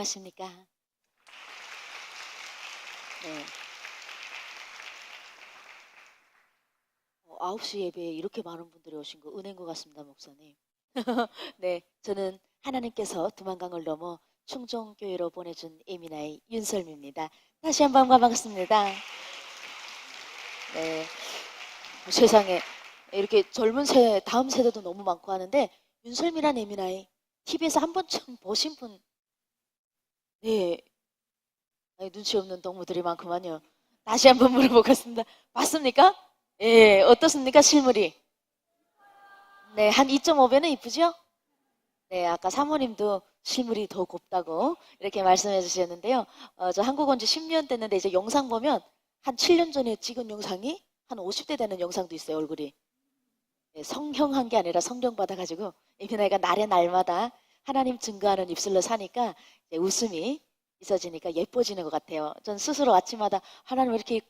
안녕하십니까? 네. 9시 예배에 이렇게 많은 분들이 오신 거 은혜인 것 같습니다, 목사님. 네, 저는 하나님께서 두만강을 넘어 충정교회로 보내준 에미나의 윤설미입니다. 다시 한번 반갑습니다. 네, 세상에 이렇게 젊은 다음 세대도 너무 많고 하는데 윤설미란 에미나의 TV에서 한 번쯤 보신 분, 네, 눈치 없는 동무들이 많구만요. 다시 한번 물어보겠습니다. 맞습니까? 예, 어떻습니까, 실물이? 네, 한 2.5배는 이쁘죠? 네, 아까 사모님도 실물이 더 곱다고 이렇게 말씀해 주셨는데요. 저 한국 온 지 10년 됐는데 이제 영상 보면 한 7년 전에 찍은 영상이 한 50대 되는 영상도 있어요, 얼굴이. 네, 성형한 게 아니라 성령 받아가지고 이미 나이가 날에 날마다 하나님 증거하는 입술로 사니까 이제 웃음이 있어지니까 예뻐지는 것 같아요. 전 스스로 아침마다 하나님 왜 이렇게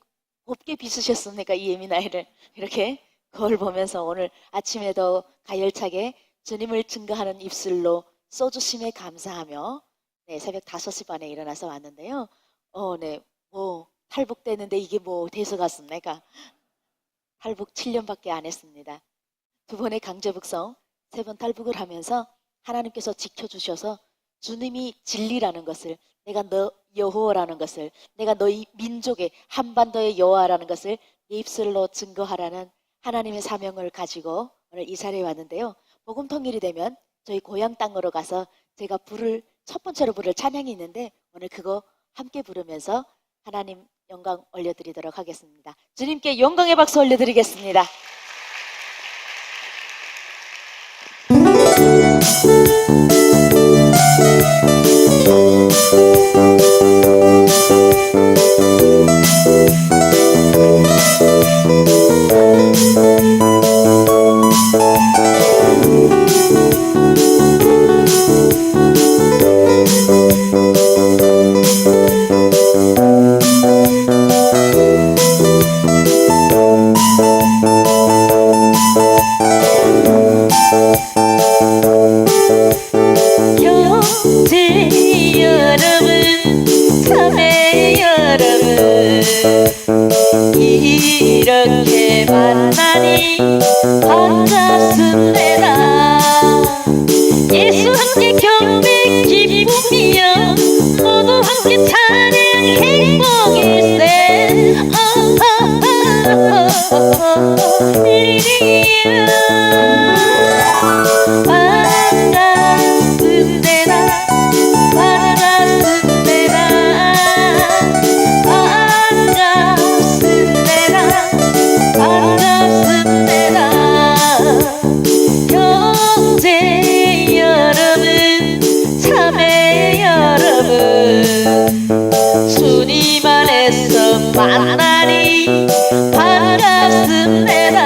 곱게 빚으셨습니까? 이 예민 아이를 이렇게 거울 보면서 오늘 아침에도 가열차게 주님을 증거하는 입술로 써주심에 감사하며 네, 새벽 5시 반에 일어나서 왔는데요. 네, 뭐 탈북되는데 이게 뭐 돼서 갔습니까? 탈북 7년밖에 안 했습니다. 2번의 강제북송, 3번 탈북을 하면서 하나님께서 지켜주셔서 주님이 진리라는 것을, 내가 너 여호와라는 것을, 내가 너희 민족의 한반도의 여호와라는 것을 내 입술로 증거하라는 하나님의 사명을 가지고 오늘 이 자리에 왔는데요. 복음통일이 되면 저희 고향 땅으로 가서 제가 첫 번째로 부를 찬양이 있는데 오늘 그거 함께 부르면서 하나님 영광 올려드리도록 하겠습니다. 주님께 영광의 박수 올려드리겠습니다. 이렇게 만나니 반갑습니다. 예수 함께 경배 기쁨이여 모두 함께 찬양 행복일세. 주님 안에서 만나니 반갑습니다.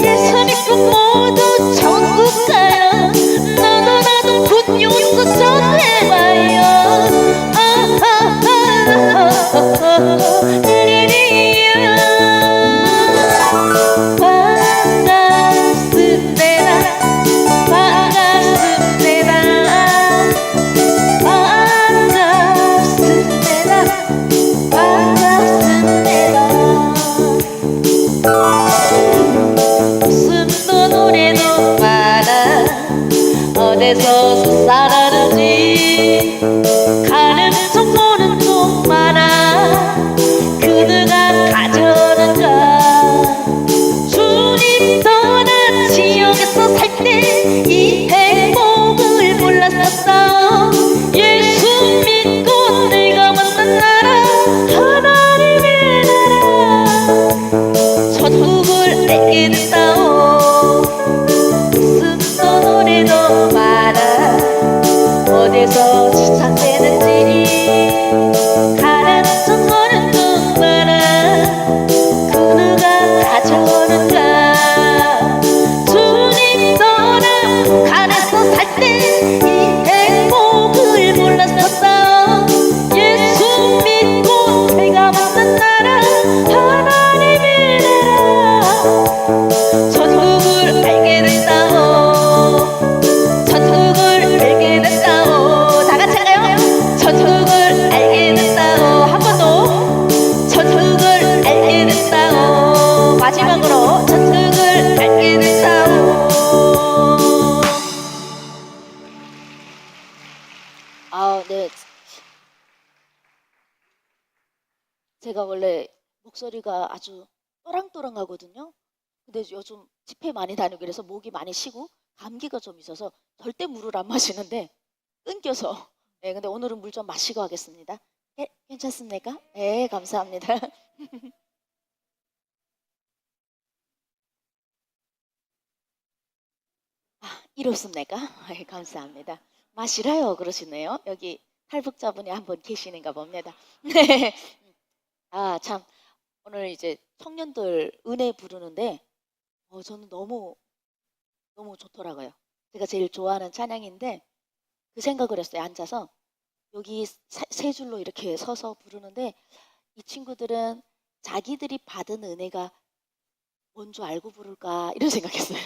예수 믿고 모두 천국 가요. 너도 나도 굿뉴스 전해봐요. 어디서 살았는지 가는 쪽 보는 쪽 많아. 그누가 가져는가. 주님 떠난 지역에서 살 때 이 행복을 몰랐었어. 예수 믿고 내가 만난 나라 하나님의 나라 천국을 알게 됐다오. 노래도 많아. 어디서 시작되는지 가는 쪽 보는 쪽 많아. 그 누가 가져오는가. 주님 떠나 가에서 살 때 이 행복을 몰랐었어. 예수 믿고 내가 만난 나라 하나님의 나라 천국을 알게 됐다오. 원래 목소리가 아주 또랑또랑하거든요. 근데 요즘 집회 많이 다니고 그래서 목이 많이 쉬고 감기가 좀 있어서 절대 물을 안 마시는데 끊겨서. 네, 근데 오늘은 물 좀 마시고 하겠습니다. 괜찮습니까? 네, 감사합니다. 이렇습니까? 감사합니다. 마시라요 그러시네요. 여기 탈북자분이 한 분 계시는가 봅니다. 네. 참 오늘 이제 청년들 은혜 부르는데 저는 너무 너무 좋더라고요. 제가 제일 좋아하는 찬양인데 그 생각을 했어요. 앉아서 여기 세 줄로 이렇게 서서 부르는데 이 친구들은 자기들이 받은 은혜가 뭔 줄 알고 부를까 이런 생각했어요.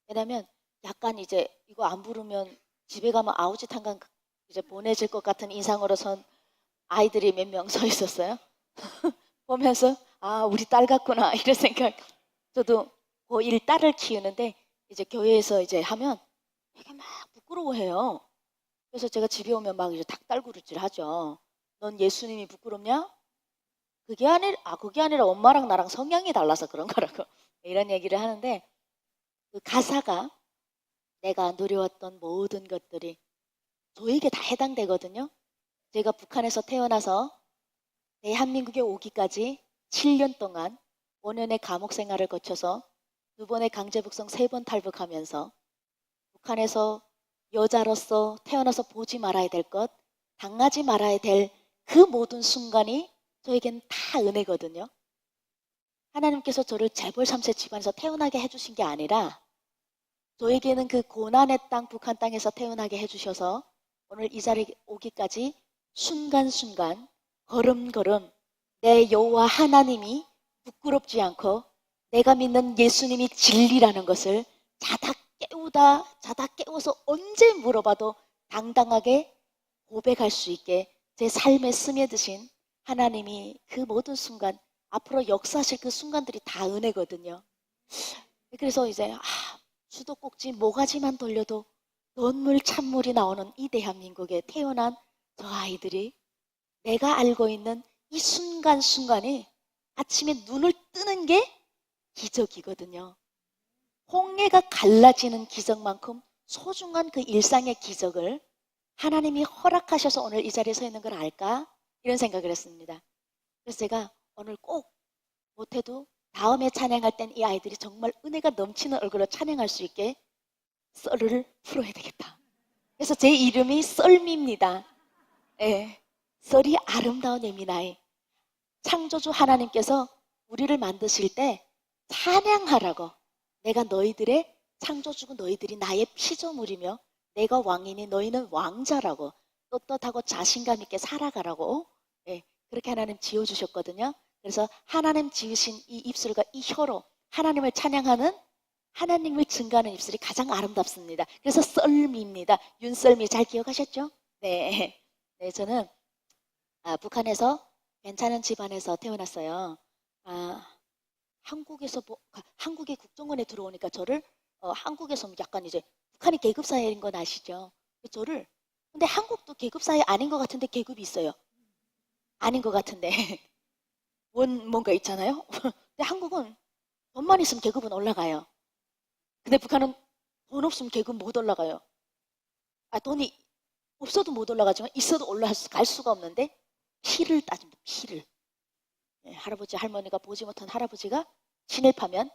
왜냐면 약간 이제 이거 안 부르면 집에 가면 아우지 탄강 이제 보내질 것 같은 인상으로선 아이들이 몇 명 서 있었어요. 보면서 우리 딸 같구나 이런 생각. 저도 고1 딸을 키우는데 이제 교회에서 이제 하면 되게 막 부끄러워해요. 그래서 제가 집에 오면 막 이제 닭달구르질 하죠. 넌 예수님이 부끄럽냐? 그게 아니라 엄마랑 나랑 성향이 달라서 그런 거라고 이런 얘기를 하는데 그 가사가 내가 누려왔던 모든 것들이 저에게 다 해당되거든요. 제가 북한에서 태어나서 대한민국에 오기까지 7년 동안 5년의 감옥 생활을 거쳐서 2번의 강제북송 3번 탈북하면서 북한에서 여자로서 태어나서 보지 말아야 될 것, 당하지 말아야 될 그 모든 순간이 저에겐 다 은혜거든요. 하나님께서 저를 재벌 3세 집안에서 태어나게 해주신 게 아니라 저에게는 그 고난의 땅, 북한 땅에서 태어나게 해주셔서 오늘 이 자리에 오기까지 순간순간, 걸음걸음 내 여호와 하나님이 부끄럽지 않고 내가 믿는 예수님이 진리라는 것을 자다 깨워서 언제 물어봐도 당당하게 고백할 수 있게 제 삶에 스며드신 하나님이 그 모든 순간, 앞으로 역사하실 그 순간들이 다 은혜거든요. 그래서 이제 수도꼭지 모가지만 돌려도 눈물 찬물이 나오는 이 대한민국에 태어난 저 아이들이 내가 알고 있는 이 순간순간이 아침에 눈을 뜨는 게 기적이거든요. 홍해가 갈라지는 기적만큼 소중한 그 일상의 기적을 하나님이 허락하셔서 오늘 이 자리에 서 있는 걸 알까? 이런 생각을 했습니다. 그래서 제가 오늘 꼭 못해도 다음에 찬양할 땐 이 아이들이 정말 은혜가 넘치는 얼굴로 찬양할 수 있게 썰을 풀어야 되겠다. 그래서 제 이름이 썰미입니다. 예, 썰이 아름다운 예민아이. 창조주 하나님께서 우리를 만드실 때 찬양하라고 내가 너희들의 창조주고 너희들이 나의 피조물이며 내가 왕이니 너희는 왕자라고 떳떳하고 자신감 있게 살아가라고 그렇게 하나님 지어주셨거든요. 그래서 하나님 지으신 이 입술과 이 혀로 하나님을 찬양하는 하나님을 증거하는 입술이 가장 아름답습니다. 그래서 썰미입니다. 윤썰미 잘 기억하셨죠? 네. 네, 저는 북한에서 괜찮은 집안에서 태어났어요. 한국의 국정원에 들어오니까 저를 한국에서 약간 이제 북한이 계급 사회인 건 아시죠? 저를 근데 한국도 계급 사회 아닌 것 같은데 계급이 있어요. 아닌 것 같은데 뭔가 있잖아요. 근데 한국은 돈만 있으면 계급은 올라가요. 근데 북한은 돈 없으면 계급 못 올라가요. 돈이 없어도 못 올라가지만 있어도 올라갈 수가 없는데 피를 따집니다. 피를. 할아버지 할머니가 보지 못한 할아버지가 친일파면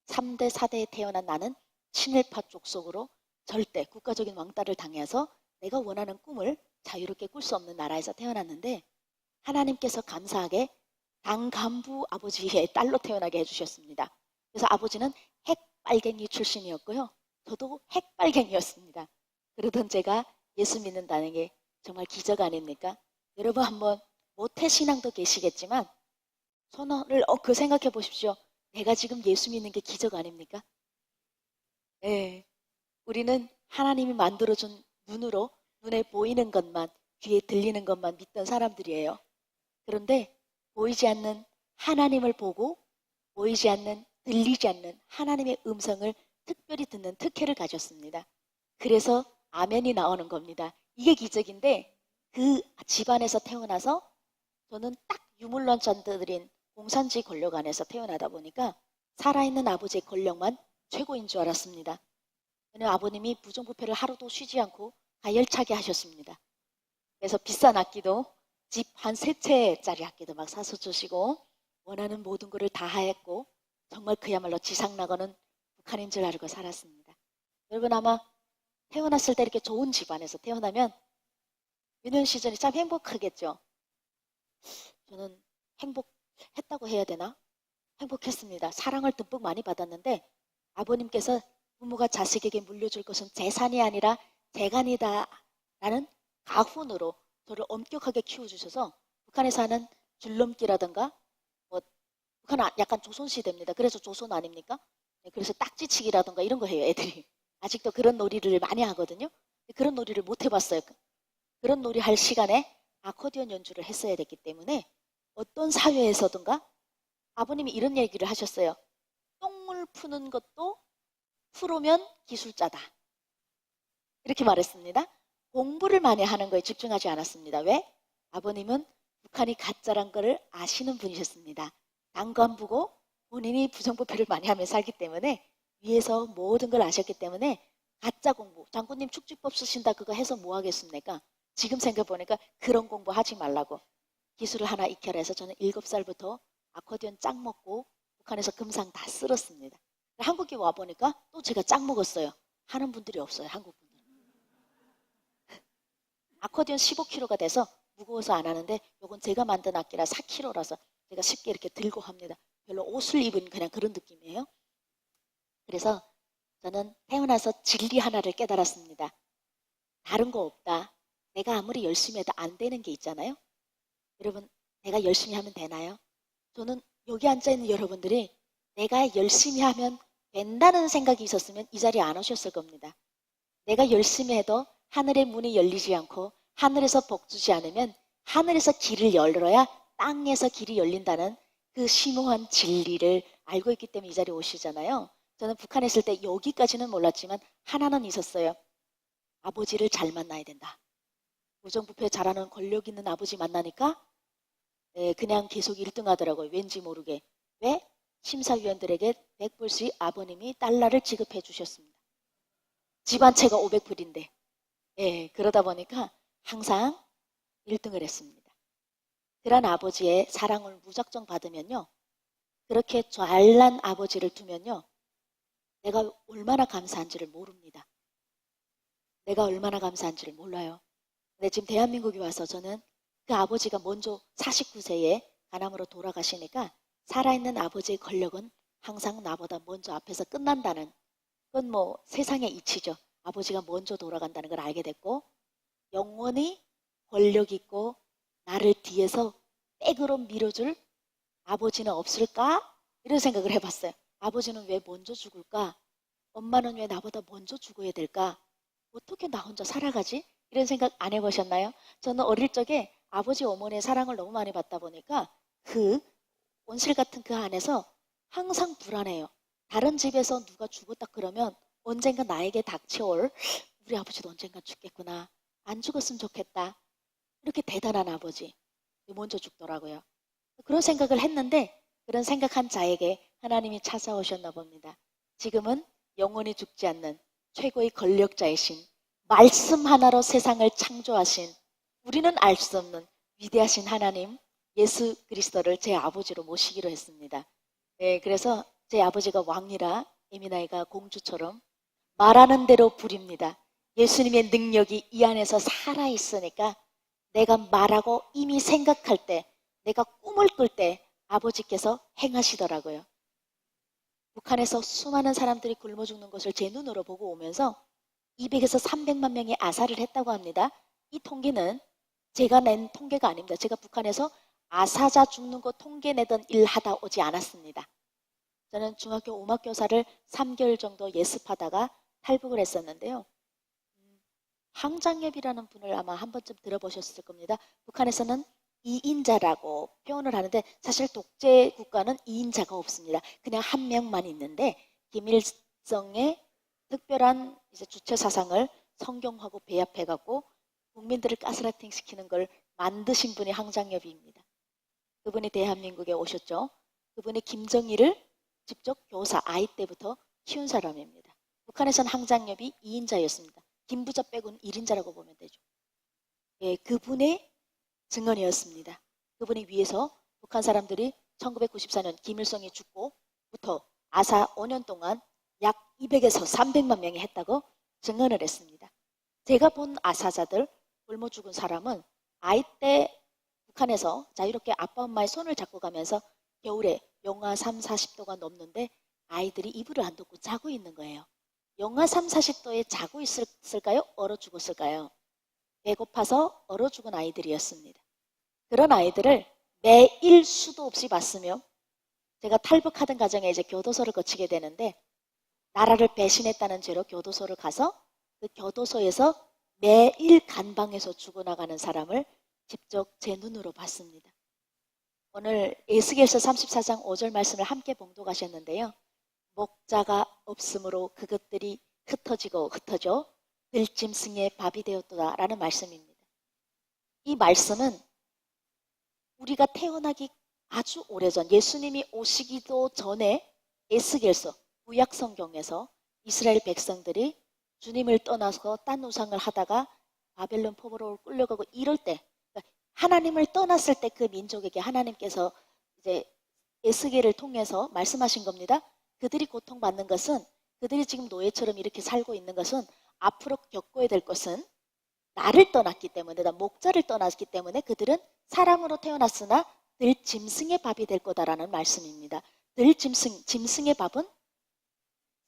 3대 4대에 태어난 나는 친일파 족속으로 절대 국가적인 왕따를 당해서 내가 원하는 꿈을 자유롭게 꿀 수 없는 나라에서 태어났는데 하나님께서 감사하게 당 간부 아버지의 딸로 태어나게 해주셨습니다. 그래서 아버지는 핵빨갱이 출신이었고요. 저도 핵빨갱이였습니다. 그러던 제가 예수 믿는다는 게 정말 기적 아닙니까? 여러분 한번 모태신앙도 계시겠지만 선언을 그 생각해 보십시오. 내가 지금 예수 믿는 게 기적 아닙니까? 네. 우리는 하나님이 만들어준 눈으로 눈에 보이는 것만, 귀에 들리는 것만 믿던 사람들이에요. 그런데 보이지 않는 하나님을 보고 보이지 않는, 들리지 않는 하나님의 음성을 특별히 듣는 특혜를 가졌습니다. 그래서 아멘이 나오는 겁니다. 이게 기적인데 그 집안에서 태어나서 저는 딱 유물론자들인 공산주의 권력 안에서 태어나다 보니까 살아있는 아버지의 권력만 최고인 줄 알았습니다. 왜냐하면 아버님이 부정부패를 하루도 쉬지 않고 가열차게 하셨습니다. 그래서 비싼 악기도 집 한 세 채짜리 악기도 막 사서 주시고 원하는 모든 것을 다 하였고 정말 그야말로 지상낙원은 북한인 줄 알고 살았습니다. 여러분 아마 태어났을 때 이렇게 좋은 집안에서 태어나면 유년 시절이 참 행복하겠죠. 저는 행복했다고 해야 되나? 행복했습니다. 사랑을 듬뿍 많이 받았는데 아버님께서 부모가 자식에게 물려줄 것은 재산이 아니라 재간이다 라는 가훈으로 저를 엄격하게 키워주셔서 북한에서 하는 줄넘기라든가 뭐 북한은 약간 조선시대입니다. 그래서 조선 아닙니까? 네, 그래서 딱지치기라든가 이런 거 해요. 애들이. 아직도 그런 놀이를 많이 하거든요. 그런 놀이를 못 해봤어요. 그런 놀이 할 시간에 아코디언 연주를 했어야 됐기 때문에 어떤 사회에서든가 아버님이 이런 얘기를 하셨어요. 똥물 푸는 것도 프로면 기술자다. 이렇게 말했습니다. 공부를 많이 하는 거에 집중하지 않았습니다. 왜? 아버님은 북한이 가짜란 거를 아시는 분이셨습니다. 당구 안 보고 본인이 부정부패를 많이 하며 살기 때문에 위에서 모든 걸 아셨기 때문에 가짜 공부, 장군님 축지법 쓰신다 그거 해서 뭐 하겠습니까? 지금 생각해보니까 그런 공부 하지 말라고 기술을 하나 익혀라 해서 저는 7살부터 아코디언 짝 먹고 북한에서 금상 다 쓸었습니다. 한국에 와보니까 또 제가 짝 먹었어요. 하는 분들이 없어요. 한국 분들. 아코디언 15kg가 돼서 무거워서 안 하는데 요건 제가 만든 악기라 4kg라서 제가 쉽게 이렇게 들고 합니다. 별로 옷을 입은 그냥 그런 느낌이에요. 그래서 저는 태어나서 진리 하나를 깨달았습니다. 다른 거 없다. 내가 아무리 열심히 해도 안 되는 게 있잖아요. 여러분 내가 열심히 하면 되나요? 저는 여기 앉아있는 여러분들이 내가 열심히 하면 된다는 생각이 있었으면 이 자리에 안 오셨을 겁니다. 내가 열심히 해도 하늘의 문이 열리지 않고 하늘에서 복 주지 않으면 하늘에서 길을 열어야 땅에서 길이 열린다는 그 심오한 진리를 알고 있기 때문에 이 자리에 오시잖아요. 저는 북한에 있을 때 여기까지는 몰랐지만 하나는 있었어요. 아버지를 잘 만나야 된다. 부정부패 잘하는 권력 있는 아버지 만나니까 그냥 계속 1등 하더라고요. 왠지 모르게. 왜? 심사위원들에게 100불씩 아버님이 달러를 지급해 주셨습니다. 집 한 채가 500불인데. 그러다 보니까 항상 1등을 했습니다. 그런 아버지의 사랑을 무작정 받으면요. 그렇게 잘난 아버지를 두면요. 내가 얼마나 감사한지를 모릅니다. 내가 얼마나 감사한지를 몰라요. 근데 지금 대한민국에 와서 저는 그 아버지가 먼저 49세에 간암으로 돌아가시니까 살아있는 아버지의 권력은 항상 나보다 먼저 앞에서 끝난다는 그건 뭐 세상의 이치죠. 아버지가 먼저 돌아간다는 걸 알게 됐고 영원히 권력 있고 나를 뒤에서 백으로 밀어줄 아버지는 없을까? 이런 생각을 해봤어요. 아버지는 왜 먼저 죽을까? 엄마는 왜 나보다 먼저 죽어야 될까? 어떻게 나 혼자 살아가지? 이런 생각 안 해보셨나요? 저는 어릴 적에 아버지 어머니의 사랑을 너무 많이 받다 보니까 그 온실 같은 그 안에서 항상 불안해요. 다른 집에서 누가 죽었다 그러면 언젠가 나에게 닥쳐올 우리 아버지도 언젠가 죽겠구나. 안 죽었으면 좋겠다. 이렇게 대단한 아버지. 먼저 죽더라고요. 그런 생각을 했는데 그런 생각한 자에게 하나님이 찾아오셨나 봅니다. 지금은 영원히 죽지 않는 최고의 권력자이신 말씀 하나로 세상을 창조하신 우리는 알 수 없는 위대하신 하나님 예수 그리스도를 제 아버지로 모시기로 했습니다. 그래서 제 아버지가 왕이라 에미나이가 공주처럼 말하는 대로 부립니다. 예수님의 능력이 이 안에서 살아있으니까 내가 말하고 이미 생각할 때 내가 꿈을 꿀 때 아버지께서 행하시더라고요. 북한에서 수많은 사람들이 굶어 죽는 것을 제 눈으로 보고 오면서 200에서 300만 명이 아사를 했다고 합니다. 이 통계는 제가 낸 통계가 아닙니다. 제가 북한에서 아사자 죽는 거 통계 내던 일 하다 오지 않았습니다. 저는 중학교 오막교사를 3개월 정도 예습하다가 탈북을 했었는데요. 황장엽이라는 분을 아마 한 번쯤 들어보셨을 겁니다. 북한에서는 2인자라고 표현을 하는데 사실 독재 국가는 2인자가 없습니다. 그냥 한 명만 있는데 김일성의 특별한 이제 주체 사상을 성경하고 배합해갖고 국민들을 가스라이팅 시키는 걸 만드신 분이 황장엽입니다. 그분이 대한민국에 오셨죠. 그분이 김정일을 직접 교사 아이 때부터 키운 사람입니다. 북한에선 항장협이 2인자였습니다. 김부자 빼고는 1인자라고 보면 되죠. 예, 그분의 증언이었습니다. 그분이 위해서 북한 사람들이 1994년 김일성이 죽고부터 아사 5년 동안 약 200에서 300만 명이 했다고 증언을 했습니다. 제가 본 아사자들, 굶어 죽은 사람은 아이 때 북한에서 자유롭게 아빠 엄마의 손을 잡고 가면서 겨울에 영하 3, 40도가 넘는데 아이들이 이불을 안 덮고 자고 있는 거예요. 영하 3, 40도에 자고 있을까요? 얼어 죽었을까요? 배고파서 얼어 죽은 아이들이었습니다. 그런 아이들을 매일 수도 없이 봤으며 제가 탈북하던 과정에 이제 교도소를 거치게 되는데 나라를 배신했다는 죄로 교도소를 가서 그 교도소에서 매일 간방에서 죽어나가는 사람을 직접 제 눈으로 봤습니다. 오늘 에스겔서 34장 5절 말씀을 함께 봉독하셨는데요. 목자가 없으므로 그것들이 흩어지고 흩어져 들짐승의 밥이 되었도다라는 말씀입니다. 이 말씀은 우리가 태어나기 아주 오래전 예수님이 오시기도 전에 에스겔서 구약 성경에서 이스라엘 백성들이 주님을 떠나서 딴 우상을 하다가 바벨론 포로로 끌려가고 이럴 때 하나님을 떠났을 때 그 민족에게 하나님께서 이제 에스겔을 통해서 말씀하신 겁니다. 그들이 고통받는 것은 그들이 지금 노예처럼 이렇게 살고 있는 것은 앞으로 겪어야 될 것은 나를 떠났기 때문에 나 목자를 떠났기 때문에 그들은 사람으로 태어났으나 늘 짐승의 밥이 될 거다라는 말씀입니다. 늘 짐승의 밥은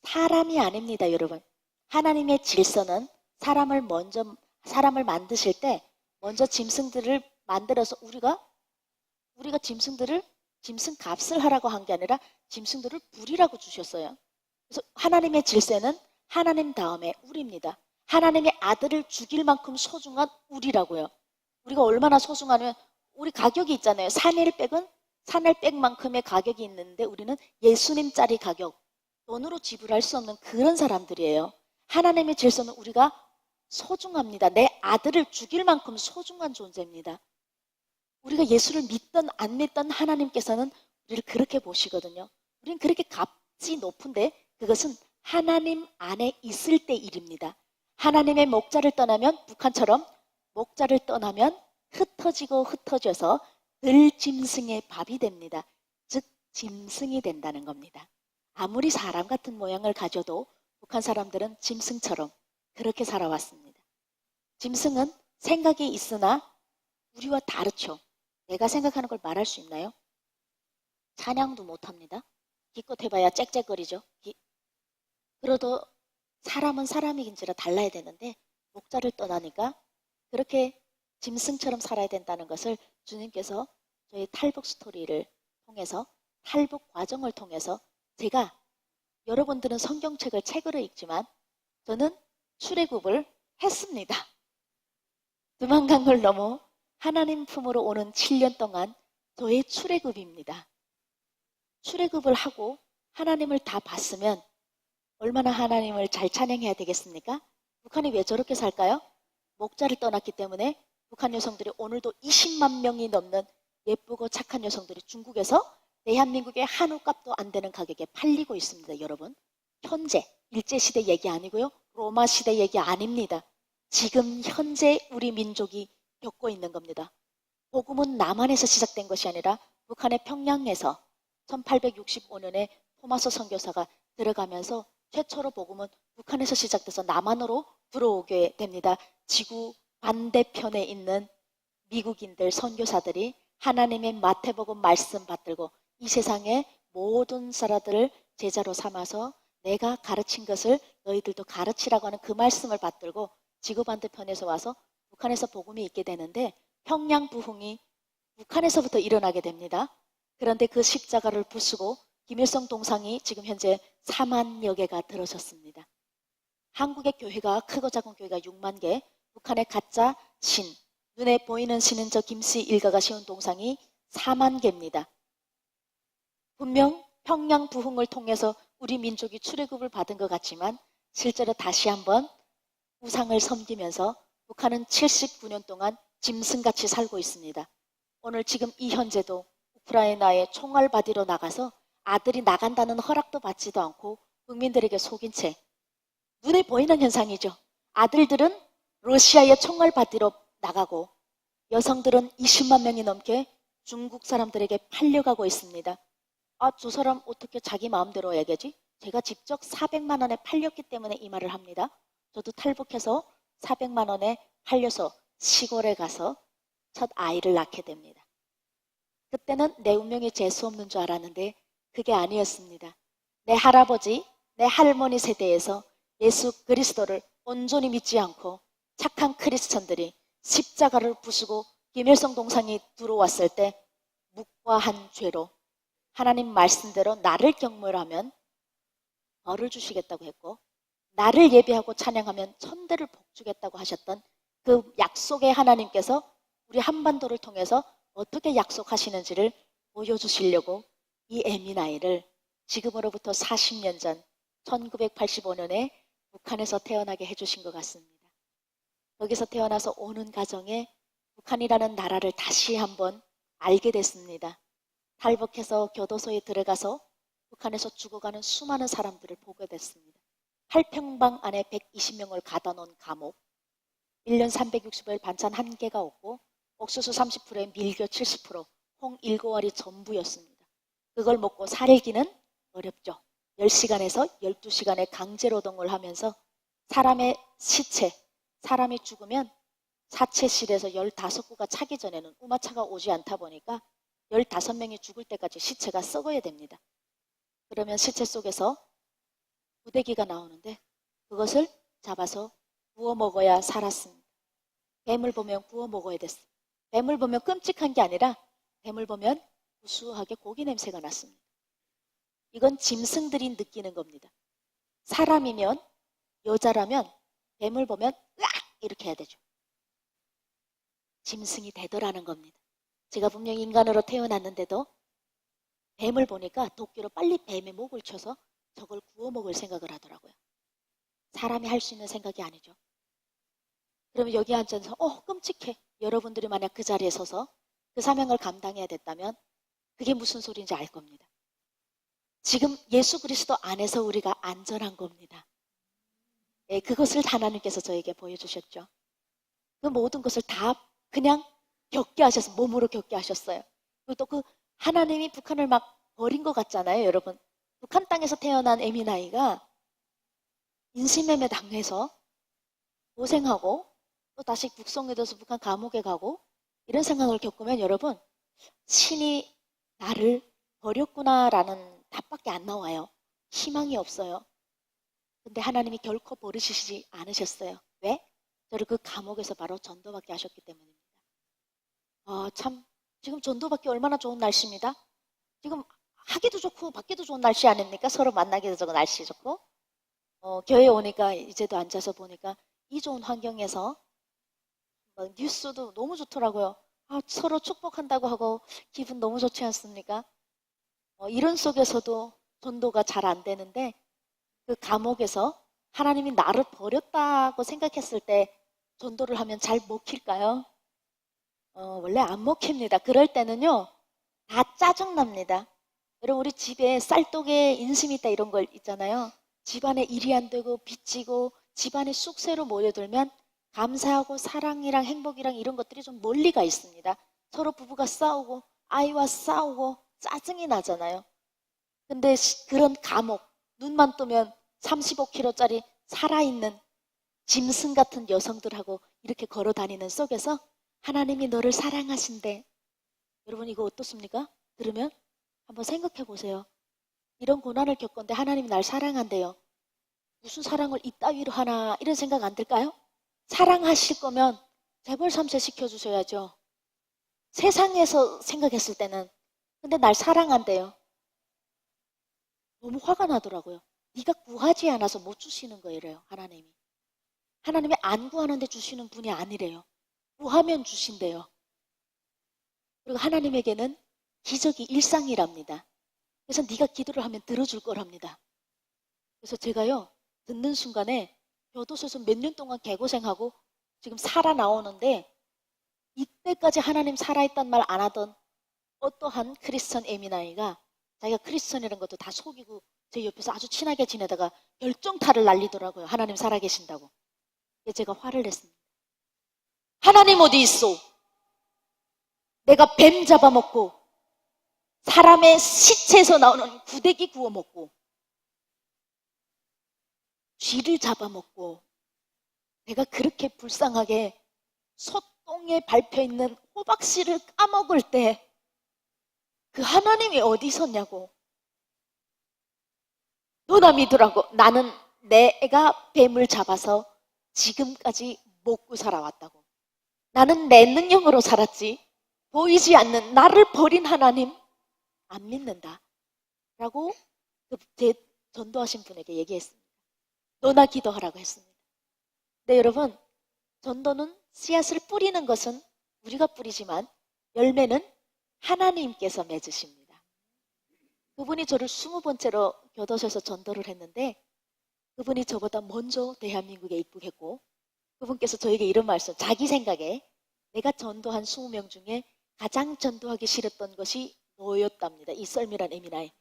사람이 아닙니다, 여러분. 하나님의 질서는 사람을 만드실 때 먼저 짐승들을 만들어서 우리가 짐승들을 짐승 값을 하라고 한 게 아니라 짐승들을 부리라고 주셨어요. 그래서 하나님의 질서는 하나님 다음에 우리입니다. 하나님의 아들을 죽일 만큼 소중한 우리라고요. 우리가 얼마나 소중하면 우리 가격이 있잖아요. 사넬백만큼의 가격이 있는데 우리는 예수님짜리 가격, 돈으로 지불할 수 없는 그런 사람들이에요. 하나님의 질서는 우리가 소중합니다. 내 아들을 죽일 만큼 소중한 존재입니다. 우리가 예수를 믿던 안 믿던 하나님께서는 우리를 그렇게 보시거든요. 우리는 그렇게 값이 높은데 그것은 하나님 안에 있을 때 일입니다. 하나님의 목자를 떠나면 북한처럼 목자를 떠나면 흩어지고 흩어져서 늘 짐승의 밥이 됩니다. 즉 짐승이 된다는 겁니다. 아무리 사람 같은 모양을 가져도 북한 사람들은 짐승처럼 그렇게 살아왔습니다. 짐승은 생각이 있으나 우리와 다르죠. 내가 생각하는 걸 말할 수 있나요? 찬양도 못합니다. 기껏 해봐야 짹짹거리죠. 그래도 사람은 사람이긴지라 달라야 되는데 목자를 떠나니까 그렇게 짐승처럼 살아야 된다는 것을 주님께서 저희 탈북 스토리를 통해서 탈북 과정을 통해서 제가 여러분들은 성경책을 책으로 읽지만 저는 출애굽을 했습니다. 두만강 을 넘어 하나님 품으로 오는 7년 동안 저의 출애굽입니다. 출애굽을 하고 하나님을 다 봤으면 얼마나 하나님을 잘 찬양해야 되겠습니까? 북한이 왜 저렇게 살까요? 목자를 떠났기 때문에 북한 여성들이 오늘도 20만 명이 넘는 예쁘고 착한 여성들이 중국에서 대한민국의 한우값도 안 되는 가격에 팔리고 있습니다. 여러분, 현재 일제시대 얘기 아니고요. 로마 시대 얘기 아닙니다. 지금 현재 우리 민족이 겪고 있는 겁니다. 복음은 남한에서 시작된 것이 아니라 북한의 평양에서 1865년에 토마스 선교사가 들어가면서 최초로 복음은 북한에서 시작돼서 남한으로 들어오게 됩니다. 지구 반대편에 있는 미국인들 선교사들이 하나님의 마태복음 말씀 받들고 이 세상의 모든 사람들을 제자로 삼아서 내가 가르친 것을 너희들도 가르치라고 하는 그 말씀을 받들고 지구 반대편에서 와서 북한에서 복음이 있게 되는데 평양 부흥이 북한에서부터 일어나게 됩니다. 그런데 그 십자가를 부수고 김일성 동상이 지금 현재 4만여 개가 들어섰습니다. 한국의 교회가 크고 작은 교회가 6만 개, 북한의 가짜 신, 눈에 보이는 신은 저 김씨 일가가 씌운 동상이 4만 개입니다. 분명 평양 부흥을 통해서 우리 민족이 출애굽을 받은 것 같지만 실제로 다시 한번 우상을 섬기면서 북한은 79년 동안 짐승같이 살고 있습니다. 오늘 지금 이 현재도 우크라이나에 총알 받으러 나가서 아들이 나간다는 허락도 받지도 않고 국민들에게 속인 채 눈에 보이는 현상이죠. 아들들은 러시아에 총알 받으러 나가고 여성들은 20만 명이 넘게 중국 사람들에게 팔려가고 있습니다. 아, 저 사람 어떻게 자기 마음대로 얘기하지? 제가 직접 400만 원에 팔렸기 때문에 이 말을 합니다. 저도 탈북해서 400만 원에 팔려서 시골에 가서 첫 아이를 낳게 됩니다. 그때는 내 운명이 재수 없는 줄 알았는데 그게 아니었습니다. 내 할아버지, 내 할머니 세대에서 예수 그리스도를 온전히 믿지 않고 착한 크리스천들이 십자가를 부수고 김일성 동상이 들어왔을 때 묵과한 죄로 하나님 말씀대로 나를 경멸하면 벌을 주시겠다고 했고 나를 예배하고 찬양하면 천대를 복주겠다고 하셨던 그 약속의 하나님께서 우리 한반도를 통해서 어떻게 약속하시는지를 보여주시려고 이 에미나이를 지금으로부터 40년 전 1985년에 북한에서 태어나게 해주신 것 같습니다. 거기서 태어나서 오는 가정에 북한이라는 나라를 다시 한번 알게 됐습니다. 탈북해서 교도소에 들어가서 북한에서 죽어가는 수많은 사람들을 보게 됐습니다. 8평방 안에 120명을 가다 놓은 감옥, 1년 365일 반찬 한 개가 없고 옥수수 30%에 밀교 70%, 홍 7알이 전부였습니다. 그걸 먹고 살기는 어렵죠. 10시간에서 12시간의 강제노동을 하면서 사람의 시체, 사람이 죽으면 사체실에서 15구가 차기 전에는 우마차가 오지 않다 보니까 15명이 죽을 때까지 시체가 썩어야 됩니다. 그러면 시체 속에서 부대기가 나오는데 그것을 잡아서 구워 먹어야 살았습니다. 뱀을 보면 구워 먹어야 됐어요. 뱀을 보면 끔찍한 게 아니라 뱀을 보면 구수하게 고기 냄새가 났습니다. 이건 짐승들이 느끼는 겁니다. 사람이면 여자라면 뱀을 보면 으악 이렇게 해야 되죠. 짐승이 되더라는 겁니다. 제가 분명히 인간으로 태어났는데도 뱀을 보니까 도끼로 빨리 뱀의 목을 쳐서 저걸 구워 먹을 생각을 하더라고요. 사람이 할 수 있는 생각이 아니죠. 그러면 여기 앉아서 끔찍해. 여러분들이 만약 그 자리에 서서 그 사명을 감당해야 됐다면 그게 무슨 소리인지 알 겁니다. 지금 예수 그리스도 안에서 우리가 안전한 겁니다. 예, 그것을 하나님께서 저에게 보여주셨죠. 그 모든 것을 다 그냥 겪게 하셨어요. 몸으로 겪게 하셨어요. 그리고 또 그 하나님이 북한을 막 버린 것 같잖아요, 여러분. 북한 땅에서 태어난 에미나이가 인신매매 당해서 고생하고 또 다시 북송이 돼서 북한 감옥에 가고 이런 상황을 겪으면 여러분 신이 나를 버렸구나라는 답밖에 안 나와요. 희망이 없어요. 근데 하나님이 결코 버리시지 않으셨어요. 왜? 저를 그 감옥에서 바로 전도받게 하셨기 때문입니다. 참 지금 전도받기 얼마나 좋은 날씨입니다. 지금 하기도 좋고 받기도 좋은 날씨 아닙니까? 서로 만나기도 좋은 날씨 좋고 교회에 오니까 이제도 앉아서 보니까 이 좋은 환경에서 뉴스도 너무 좋더라고요. 서로 축복한다고 하고 기분 너무 좋지 않습니까? 이런 속에서도 전도가 잘 안 되는데 그 감옥에서 하나님이 나를 버렸다고 생각했을 때 전도를 하면 잘 먹힐까요? 원래 안 먹힙니다. 그럴 때는요 다 짜증납니다. 여러분 우리 집에 쌀독에 인심 있다 이런 걸 있잖아요. 집안에 일이 안 되고 빚지고 집안에 쑥새로 모여들면 감사하고 사랑이랑 행복이랑 이런 것들이 좀 멀리가 있습니다. 서로 부부가 싸우고 아이와 싸우고 짜증이 나잖아요. 근데 그런 감옥, 눈만 뜨면 35kg짜리 살아있는 짐승 같은 여성들하고 이렇게 걸어 다니는 속에서 하나님이 너를 사랑하신대. 여러분 이거 어떻습니까? 들으면 한번 생각해 보세요. 이런 고난을 겪었는데 하나님이 날 사랑한대요. 무슨 사랑을 이따위로 하나 이런 생각 안 들까요? 사랑하실 거면 재벌 3세 시켜주셔야죠. 세상에서 생각했을 때는. 근데 날 사랑한대요. 너무 화가 나더라고요. 네가 구하지 않아서 못 주시는 거예요, 하나님이. 하나님이 안 구하는데 주시는 분이 아니래요. 구하면 주신대요. 그리고 하나님에게는 기적이 일상이랍니다. 그래서 네가 기도를 하면 들어줄 거랍니다. 그래서 제가요, 듣는 순간에 교도소에서 몇 년 동안 개고생하고 지금 살아나오는데 이때까지 하나님 살아있단 말 안 하던 어떠한 크리스천 에미나이가 자기가 크리스천이라는 것도 다 속이고 제 옆에서 아주 친하게 지내다가 결정타를 날리더라고요. 하나님 살아계신다고. 그래서 제가 화를 냈습니다. 하나님 어디 있어? 내가 뱀 잡아먹고 사람의 시체에서 나오는 구데기 구워 먹고 쥐를 잡아먹고 내가 그렇게 불쌍하게 소똥에 밟혀있는 호박씨를 까먹을 때 그 하나님이 어디 있었냐고. 너나 믿으라고. 나는 내가 뱀을 잡아서 지금까지 먹고 살아왔다고. 나는 내 능력으로 살았지 보이지 않는 나를 버린 하나님 안 믿는다 라고 제 전도하신 분에게 얘기했습니다. 너나 기도하라고 했습니다. 네, 여러분, 전도는 씨앗을 뿌리는 것은 우리가 뿌리지만 열매는 하나님께서 맺으십니다. 그분이 저를 20번째로 교도소에서 전도를 했는데 그분이 저보다 먼저 대한민국에 입국했고 그분께서 저에게 이런 말씀, 자기 생각에 내가 전도한 20명 중에 가장 전도하기 싫었던 것이 너였답니다. 이 썰미란 에미나이.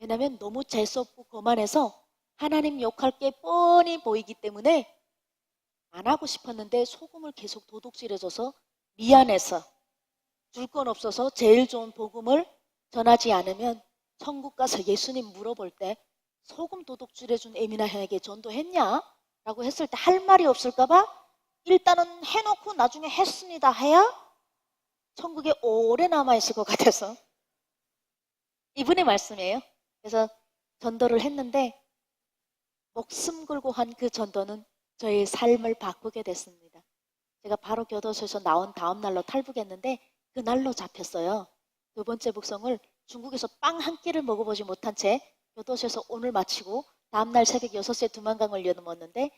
왜냐하면 너무 재수없고 거만해서 하나님 욕할 게 뻔히 보이기 때문에 안 하고 싶었는데 소금을 계속 도둑질해줘서 미안해서 줄 건 없어서 제일 좋은 복음을 전하지 않으면 천국 가서 예수님 물어볼 때 소금 도둑질해준 에미나이에게 전도했냐? 라고 했을 때 할 말이 없을까봐 일단은 해놓고 나중에 했습니다 해야 천국에 오래 남아있을 것 같아서 이분의 말씀이에요. 그래서 전도를 했는데 목숨 걸고 한 그 전도는 저의 삶을 바꾸게 됐습니다. 제가 바로 교도소에서 나온 다음 날로 탈북했는데 그 날로 잡혔어요. 두 번째 북송을 중국에서 빵 한 끼를 먹어보지 못한 채 교도소에서 오늘 마치고 다음날 새벽 6시에 두만강을 넘었는데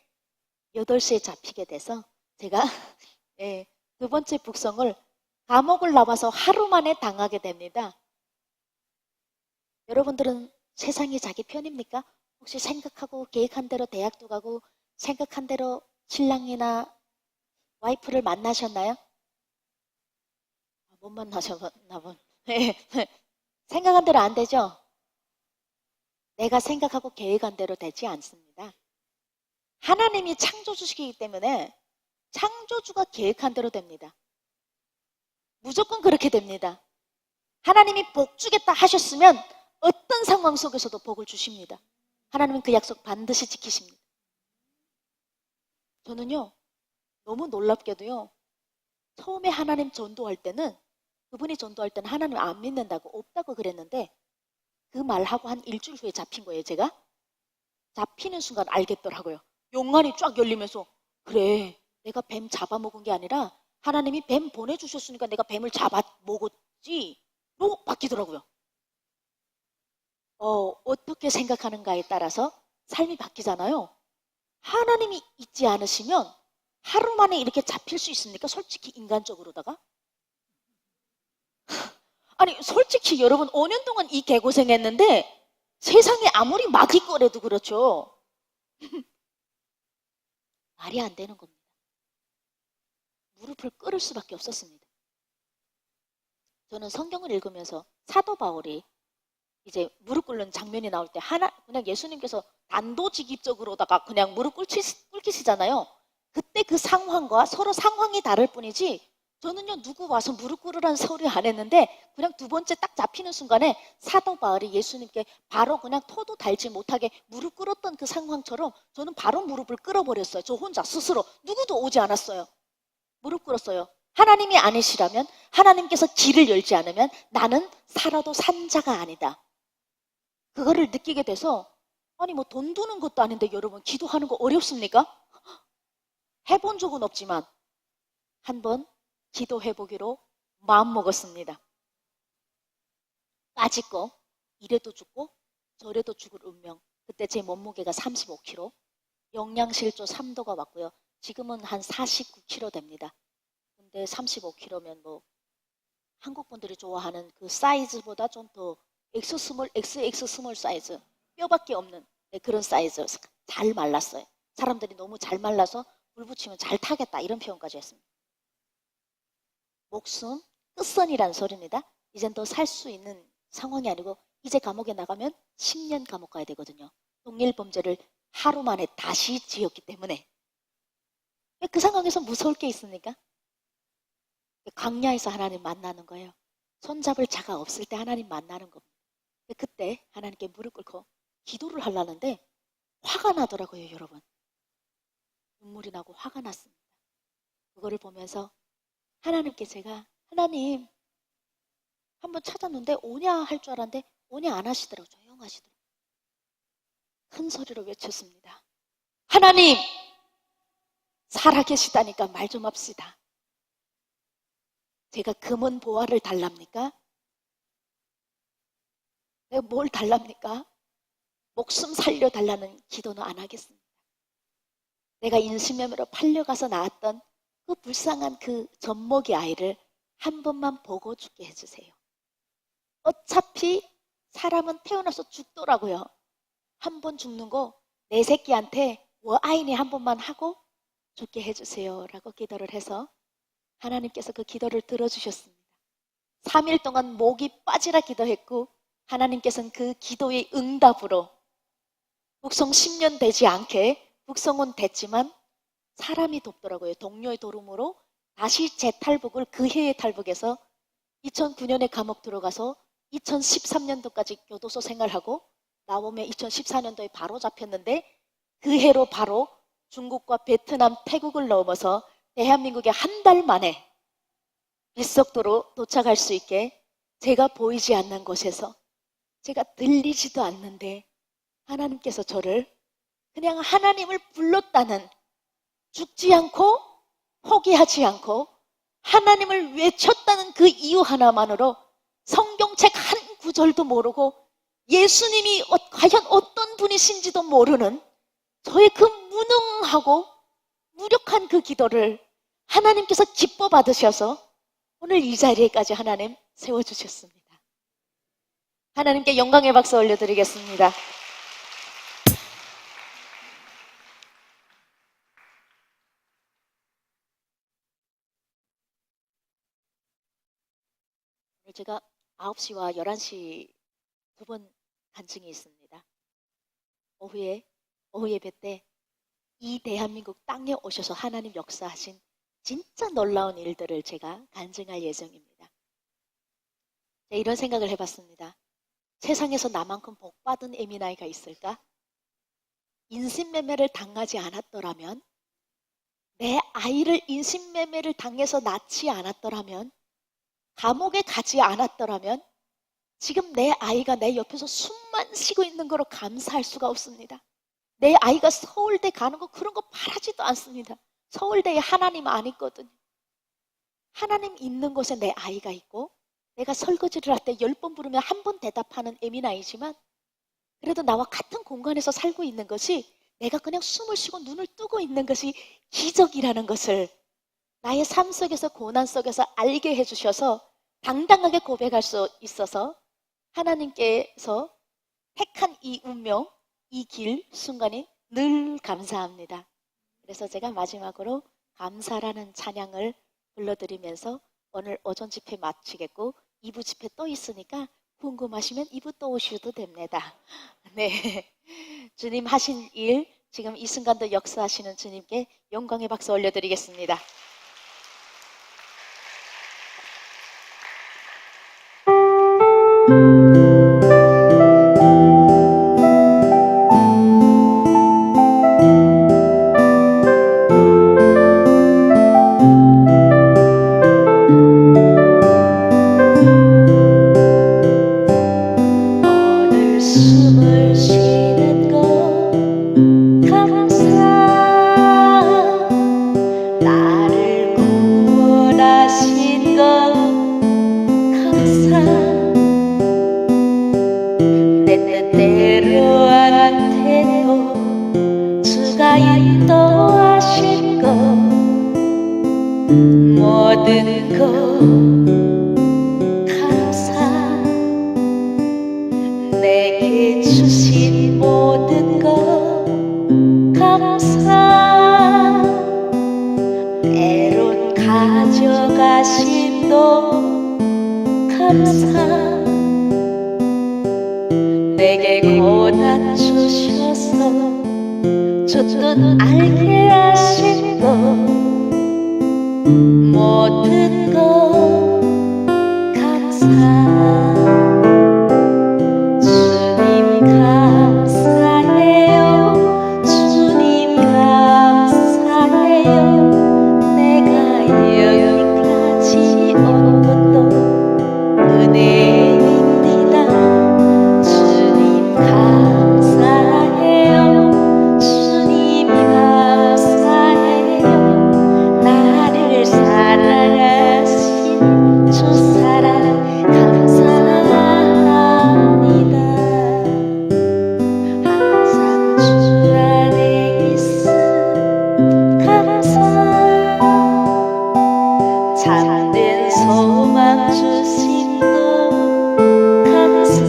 8시에 잡히게 돼서 제가 예, 두 번째 북송을 감옥을 나와서 하루 만에 당하게 됩니다. 여러분들은 세상이 자기 편입니까? 혹시 생각하고 계획한 대로 대학도 가고 생각한 대로 신랑이나 와이프를 만나셨나요? 못 만나셨나 본. 생각한 대로 안 되죠? 내가 생각하고 계획한 대로 되지 않습니다. 하나님이 창조주시기 때문에 창조주가 계획한 대로 됩니다. 무조건 그렇게 됩니다. 하나님이 복 주겠다 하셨으면 어떤 상황 속에서도 복을 주십니다. 하나님은 그 약속 반드시 지키십니다. 저는요, 너무 놀랍게도요, 처음에 하나님 전도할 때는 그분이 전도할 때는 하나님 안 믿는다고 없다고 그랬는데 그 말하고 한 일주일 후에 잡힌 거예요. 제가 잡히는 순간 알겠더라고요. 용안이 쫙 열리면서 그래, 내가 뱀 잡아먹은 게 아니라 하나님이 뱀 보내주셨으니까 내가 뱀을 잡아먹었지 로 바뀌더라고요. 어떻게 생각하는가에 따라서 삶이 바뀌잖아요. 하나님이 있지 않으시면 하루 만에 이렇게 잡힐 수 있습니까? 솔직히 인간적으로다가 아니 솔직히 여러분 5년 동안 이 개고생했는데 세상에 아무리 마귀거래도 그렇죠. 말이 안 되는 겁니다. 무릎을 꿇을 수밖에 없었습니다. 저는 성경을 읽으면서 사도 바울이 이제 무릎 꿇는 장면이 나올 때 그냥 예수님께서 단도직입적으로다가 그냥 무릎 꿇히시잖아요. 그때 그 상황과 서로 상황이 다를 뿐이지 저는요 누구 와서 무릎 꿇으라는 소리 안 했는데 그냥 두 번째 딱 잡히는 순간에 사도 바울이 예수님께 바로 그냥 토도 달지 못하게 무릎 꿇었던 그 상황처럼 저는 바로 무릎을 꿇어버렸어요. 저 혼자 스스로 누구도 오지 않았어요. 무릎 꿇었어요. 하나님이 아니시라면 하나님께서 길을 열지 않으면 나는 살아도 산 자가 아니다. 그거를 느끼게 돼서 아니 뭐 돈 두는 것도 아닌데 여러분 기도하는 거 어렵습니까? 해본 적은 없지만 한번 기도해보기로 마음먹었습니다. 까짓거 이래도 죽고 저래도 죽을 운명. 그때 제 몸무게가 35kg, 영양실조 3도가 왔고요. 지금은 한 49kg 됩니다. 근데 35kg면 뭐 한국 분들이 좋아하는 그 사이즈보다 좀 더 엑스스몰, XX 스몰 사이즈, 뼈밖에 없는 그런 사이즈. 잘 말랐어요. 사람들이 너무 잘 말라서 물 붙이면 잘 타겠다 이런 표현까지 했습니다. 목숨 끝선이라는 소리입니다. 이젠 더 살 수 있는 상황이 아니고 이제 감옥에 나가면 10년 감옥 가야 되거든요. 동일 범죄를 하루 만에 다시 지었기 때문에. 그 상황에서 무서울 게 있습니까? 광야에서 하나님 만나는 거예요. 손잡을 자가 없을 때 하나님 만나는 겁니다. 그때 하나님께 무릎 꿇고 기도를 하려는데 화가 나더라고요, 여러분. 눈물이 나고 화가 났습니다. 그거를 보면서 하나님께 제가 하나님 한번 찾았는데 오냐 할 줄 알았는데 오냐 안 하시더라고요. 조용하시더라고요. 큰 소리로 외쳤습니다. 하나님 살아계시다니까 말 좀 합시다. 제가 금은 보화를 달랍니까? 내가 뭘 달랍니까? 목숨 살려달라는 기도는 안 하겠습니다. 내가 인신매매로 팔려가서 낳았던 그 불쌍한 그 젖먹이 아이를 한 번만 보고 죽게 해주세요. 어차피 사람은 태어나서 죽더라고요. 한 번 죽는 거 내 새끼한테 워아이니 한 번만 하고 죽게 해주세요 라고 기도를 해서 하나님께서 그 기도를 들어주셨습니다. 3일 동안 목이 빠지라 기도했고 하나님께서는 그 기도의 응답으로 북송 10년 되지 않게 북송은 됐지만 사람이 돕더라고요. 동료의 도움으로 다시 재탈북을 그 해에 탈북해서 2009년에 감옥 들어가서 2013년도까지 교도소 생활하고 나오면 2014년도에 바로 잡혔는데 그 해로 바로 중국과 베트남, 태국을 넘어서 대한민국에 한 달 만에 빗속도로 도착할 수 있게 제가 보이지 않는 곳에서 제가 들리지도 않는데 하나님께서 저를 그냥 하나님을 불렀다는 죽지 않고 포기하지 않고 하나님을 외쳤다는 그 이유 하나만으로 성경책 한 구절도 모르고 예수님이 과연 어떤 분이신지도 모르는 저의 그 무능하고 무력한 그 기도를 하나님께서 기뻐 받으셔서 오늘 이 자리에까지 하나님 세워주셨습니다. 하나님께 영광의 박수 올려드리겠습니다. 제가 9시와 11시 두 번 간증이 있습니다. 오후 예배 때 이 대한민국 땅에 오셔서 하나님 역사하신 진짜 놀라운 일들을 제가 간증할 예정입니다. 이런 생각을 해봤습니다. 세상에서 나만큼 복받은 에미나이가 있을까? 인신매매를 당하지 않았더라면, 내 아이를 인신매매를 당해서 낳지 않았더라면, 감옥에 가지 않았더라면 지금 내 아이가 내 옆에서 숨만 쉬고 있는 거로 감사할 수가 없습니다. 내 아이가 서울대 가는 거 그런 거 바라지도 않습니다. 서울대에 하나님 안 있거든요. 하나님 있는 곳에 내 아이가 있고 내가 설거지를 할 때 10번 부르면 한 번 대답하는 에미나이지만 그래도 나와 같은 공간에서 살고 있는 것이 내가 그냥 숨을 쉬고 눈을 뜨고 있는 것이 기적이라는 것을 나의 삶 속에서 고난 속에서 알게 해주셔서 당당하게 고백할 수 있어서 하나님께서 택한 이 운명, 이 길, 순간이 늘 감사합니다. 그래서 제가 마지막으로 감사라는 찬양을 불러드리면서 오늘 오전 집회 마치겠고 2부 집회 또 있으니까 궁금하시면 2부 또 오셔도 됩니다. 네, 주님 하신 일, 지금 이 순간도 역사하시는 주님께 영광의 박수 올려드리겠습니다. 오늘 숨을 쉬는 것 감사 나를 구원하신 것 감사 내 뜻대로 안 돼도 주가 인도하신 것 모든 것 감사 내게 주신 모든 것 감사 때론 가져가심도 감사 주는 알게 하시고 모든 것 감사 주님 감사해요 주님 감사해요 내가 여기까지 온 것도 은혜입니다 주님 감사해요 주님 감사해요 나를 사랑하신 주 사랑 감사합니다 항상 주 안에 있음 감사 참된 소망 주심도 감사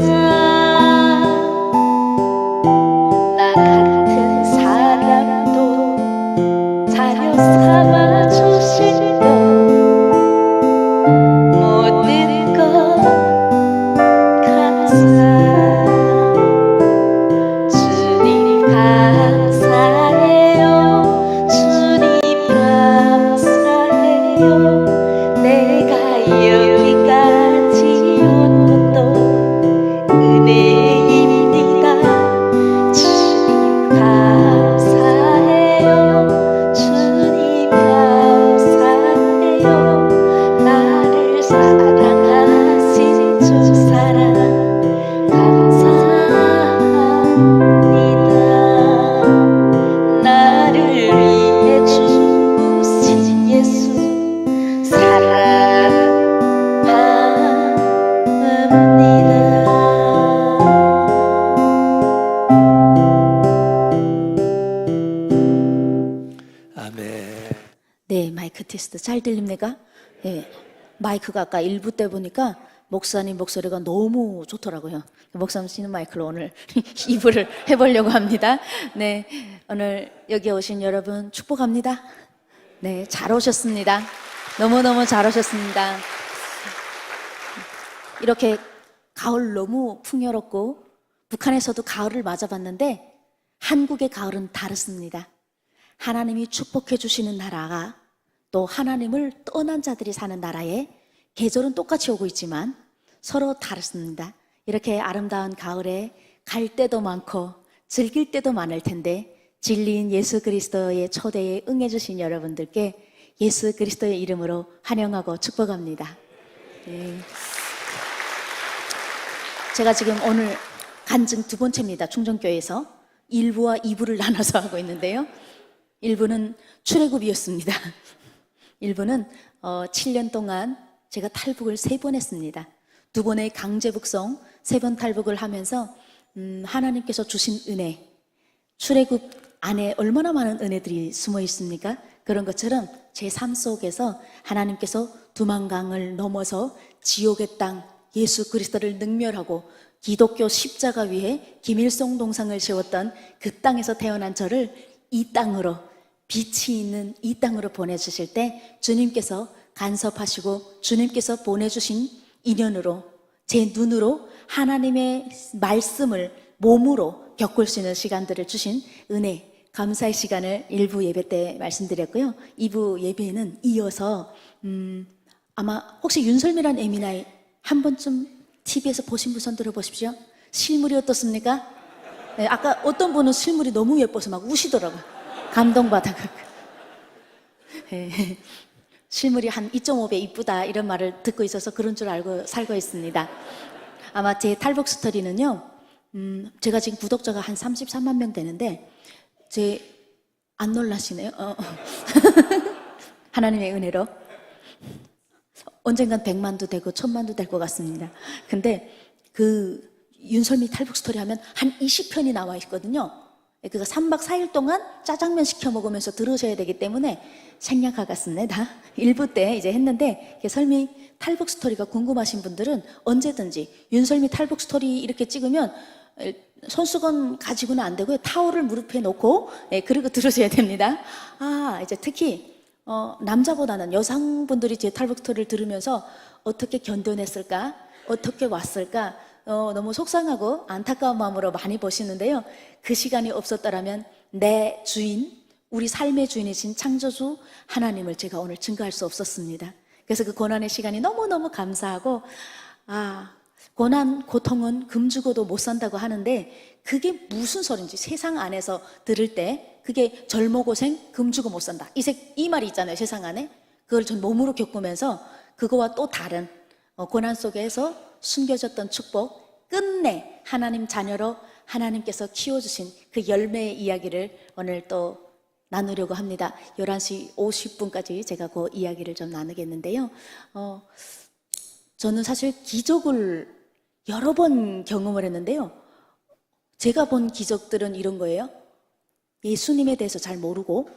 나 같은 사람도 자녀 삼아 주시고 모든 것 감사 주님 감사해요 주님 감사해요 내가 여기까지 온 것도 은혜입니다 주님 감사해요 주님 감사해요 나를 사랑하신 주 사랑 감사합니다 나를 위해 죽으신 예수 아멘. 네, 마이크 테스트 잘 들립니까? 네, 마이크가 아까 1부 때 보니까 목사님 목소리가 너무 좋더라고요. 목사님 쓰는 마이크로 오늘 2부를 해보려고 합니다. 네, 오늘 여기 오신 여러분 축복합니다. 네, 잘 오셨습니다. 너무너무 잘 오셨습니다. 이렇게 가을 너무 풍요롭고 북한에서도 가을을 맞아봤는데 한국의 가을은 다릅니다. 하나님이 축복해 주시는 나라가 또 하나님을 떠난 자들이 사는 나라에 계절은 똑같이 오고 있지만 서로 다릅니다. 이렇게 아름다운 가을에 갈 때도 많고 즐길 때도 많을 텐데 진리인 예수 그리스도의 초대에 응해 주신 여러분들께 예수 그리스도의 이름으로 환영하고 축복합니다. 네. 제가 지금 오늘 간증 2번째입니다. 충정교회에서 1부와 2부를 나눠서 하고 있는데요. 1부는 출애굽이었습니다. 1부는 7년 동안 제가 탈북을 3번 했습니다. 2번의 강제 북송, 3번 탈북을 하면서 하나님께서 주신 은혜, 출애굽 안에 얼마나 많은 은혜들이 숨어 있습니까? 그런 것처럼 제 삶 속에서 하나님께서 두만강을 넘어서 지옥의 땅 예수 그리스도를 능멸하고 기독교 십자가 위에 김일성 동상을 세웠던 그 땅에서 태어난 저를 이 땅으로, 빛이 있는 이 땅으로 보내주실 때 주님께서 간섭하시고 주님께서 보내주신 인연으로 제 눈으로 하나님의 말씀을 몸으로 겪을 수 있는 시간들을 주신 은혜, 감사의 시간을 1부 예배 때 말씀드렸고요. 2부 예배는 이어서 아마 혹시 윤설미란 에미나이 한 번쯤 TV에서 보신 분 손 들어보십시오. 실물이 어떻습니까? 네, 아까 어떤 분은 실물이 너무 예뻐서 막 우시더라고요. 감동받아가지고. 네, 실물이 한 2.5배 이쁘다 이런 말을 듣고 있어서 그런 줄 알고 살고 있습니다. 아마 제 탈북 스토리는요, 제가 지금 구독자가 한 33만 명 되는데 안 놀라시네요. 하나님의 은혜로 언젠간 100만도 되고 1000만도 될 것 같습니다. 근데 그 윤설미 탈북 스토리 하면 한 20편이 나와 있거든요. 그거 3박 4일 동안 짜장면 시켜 먹으면서 들으셔야 되기 때문에 생략하겠습니다. 1부 때 이제 했는데 설미 탈북 스토리가 궁금하신 분들은 언제든지 윤설미 탈북 스토리 이렇게 찍으면 손수건 가지고는 안 되고요. 타올을 무릎에 놓고 그리고 들으셔야 됩니다. 이제 특히 남자보다는 여성분들이 제 탈북 스토리를 들으면서 어떻게 견뎌냈을까? 어떻게 왔을까? 너무 속상하고 안타까운 마음으로 많이 보시는데요. 그 시간이 없었더라면 내 주인, 우리 삶의 주인이신 창조주 하나님을 제가 오늘 증거할 수 없었습니다. 그래서 그 고난의 시간이 너무너무 감사하고, 고난, 고통은 금 주고도 못 산다고 하는데 그게 무슨 소린지 세상 안에서 들을 때 그게 절모고생, 금 주고 못 산다. 이 말이 있잖아요, 세상 안에. 그걸 전 몸으로 겪으면서 그거와 또 다른 고난 속에서 숨겨졌던 축복, 끝내 하나님 자녀로 하나님께서 키워주신 그 열매의 이야기를 오늘 또 나누려고 합니다. 11시 50분까지 제가 그 이야기를 좀 나누겠는데요. 저는 사실 기적을 여러 번 경험을 했는데요. 제가 본 기적들은 이런 거예요. 예수님에 대해서 잘 모르고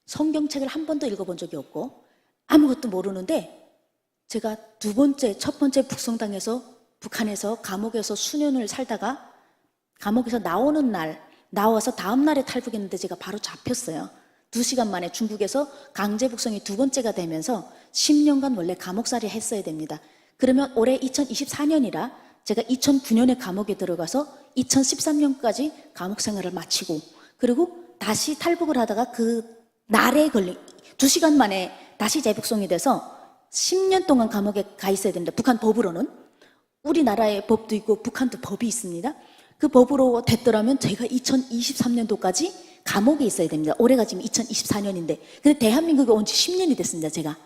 성경책을 한 번도 읽어본 적이 없고 아무것도 모르는데 제가 첫 번째 북송당에서 북한에서 감옥에서 수년을 살다가 감옥에서 나와서 다음 날에 탈북했는데 제가 바로 잡혔어요. 2시간 만에 중국에서 강제 북송이 2번째가 되면서 10년간 원래 감옥살이 했어야 됩니다. 그러면 올해 2024년이라 제가 2009년에 감옥에 들어가서 2013년까지 감옥 생활을 마치고 그리고 다시 탈북을 하다가 그 날에 걸린 2시간 만에 다시 재북송이 돼서 10년 동안 감옥에 가 있어야 됩니다. 북한 법으로는. 우리나라의 법도 있고 북한도 법이 있습니다. 그 법으로 됐더라면 제가 2023년도까지 감옥에 있어야 됩니다. 올해가 지금 2024년인데 근데 대한민국에 온 지 10년이 됐습니다. 제가.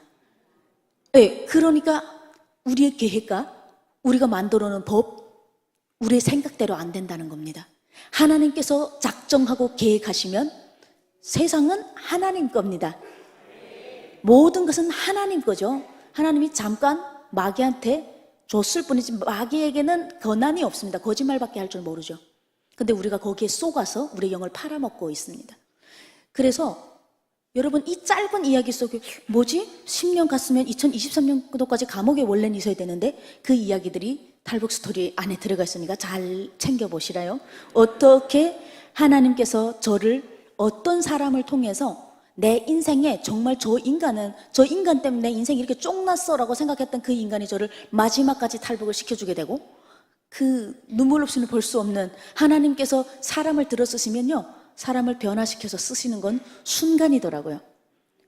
네, 그러니까 우리의 계획과 우리가 만들어 놓은 법, 우리의 생각대로 안 된다는 겁니다. 하나님께서 작정하고 계획하시면 세상은 하나님 겁니다. 모든 것은 하나님 거죠. 하나님이 잠깐 마귀한테 줬을 뿐이지 마귀에게는 권한이 없습니다. 거짓말밖에 할 줄 모르죠. 근데 우리가 거기에 속아서 우리의 영을 팔아먹고 있습니다. 그래서 여러분 이 짧은 이야기 속에 뭐지? 10년 갔으면 2023년도까지 감옥에 원래는 있어야 되는데 그 이야기들이 탈북 스토리 안에 들어가 있으니까 잘 챙겨보시라요. 어떻게 하나님께서 저를 어떤 사람을 통해서 내 인생에 정말 저 인간 때문에 내 인생이 이렇게 쫑났어 라고 생각했던 그 인간이 저를 마지막까지 탈북을 시켜주게 되고 그 눈물 없이는 볼 수 없는 하나님께서 사람을 들어 쓰시면요 사람을 변화시켜서 쓰시는 건 순간이더라고요.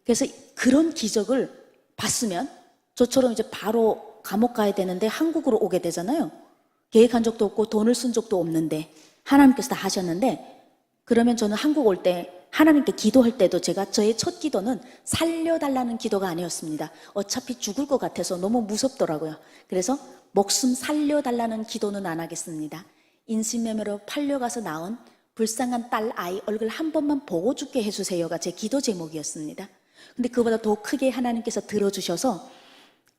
그래서 그런 기적을 봤으면 저처럼 이제 바로 감옥 가야 되는데 한국으로 오게 되잖아요. 계획한 적도 없고 돈을 쓴 적도 없는데 하나님께서 다 하셨는데 그러면 저는 한국 올 때 하나님께 기도할 때도 제가 저의 첫 기도는 살려달라는 기도가 아니었습니다. 어차피 죽을 것 같아서 너무 무섭더라고요. 그래서 목숨 살려달라는 기도는 안 하겠습니다. 인신매매로 팔려가서 낳은 불쌍한 딸 아이 얼굴 한 번만 보고 죽게 해주세요가 제 기도 제목이었습니다. 근데 그보다 더 크게 하나님께서 들어주셔서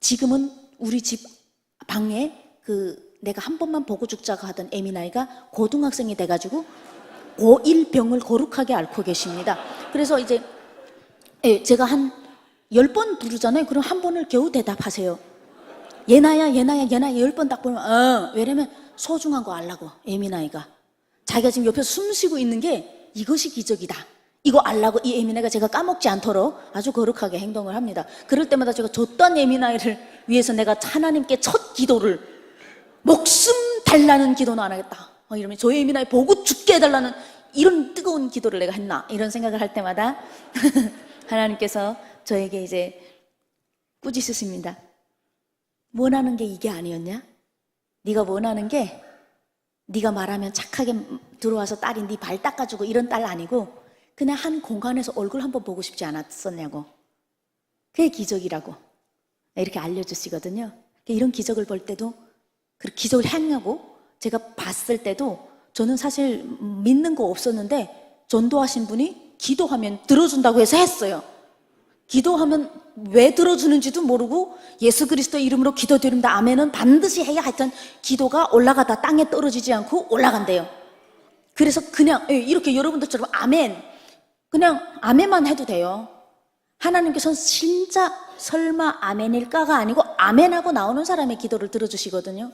지금은 우리 집 방에 내가 한 번만 보고 죽자고 하던 에미나이가 고등학생이 돼가지고 고1 병을 거룩하게 앓고 계십니다. 그래서 이제 제가 한 10번 부르잖아요. 그럼 한 번을 겨우 대답하세요. 얘나야 10번 딱 보면 왜냐면 소중한 거 알라고 에미나이가 자기가 지금 옆에서 숨 쉬고 있는 게 이것이 기적이다. 이거 알라고 이 에미나이가 제가 까먹지 않도록 아주 거룩하게 행동을 합니다. 그럴 때마다 제가 줬던 에미나이를 위해서 내가 하나님께 첫 기도를 목숨 달라는 기도는 안 하겠다. 이러면 저 에미나이 보고 죽게 해달라는 이런 뜨거운 기도를 내가 했나 이런 생각을 할 때마다 하나님께서 저에게 이제 꾸짖으십니다. 원하는 게 이게 아니었냐? 네가 원하는 게 네가 말하면 착하게 들어와서 딸이 네 발 닦아주고 이런 딸 아니고 그냥 한 공간에서 얼굴 한번 보고 싶지 않았었냐고. 그게 기적이라고 이렇게 알려주시거든요. 이런 기적을 볼 때도 그 기적을 향하고 제가 봤을 때도 저는 사실 믿는 거 없었는데 전도하신 분이 기도하면 들어준다고 해서 했어요. 기도하면 왜 들어주는지도 모르고 예수 그리스도 이름으로 기도드립니다. 아멘은 반드시 해야 하여튼 기도가 올라가다 땅에 떨어지지 않고 올라간대요. 그래서 그냥 이렇게 여러분들처럼 아멘 그냥 아멘만 해도 돼요. 하나님께서는 진짜 설마 아멘일까가 아니고 아멘하고 나오는 사람의 기도를 들어주시거든요.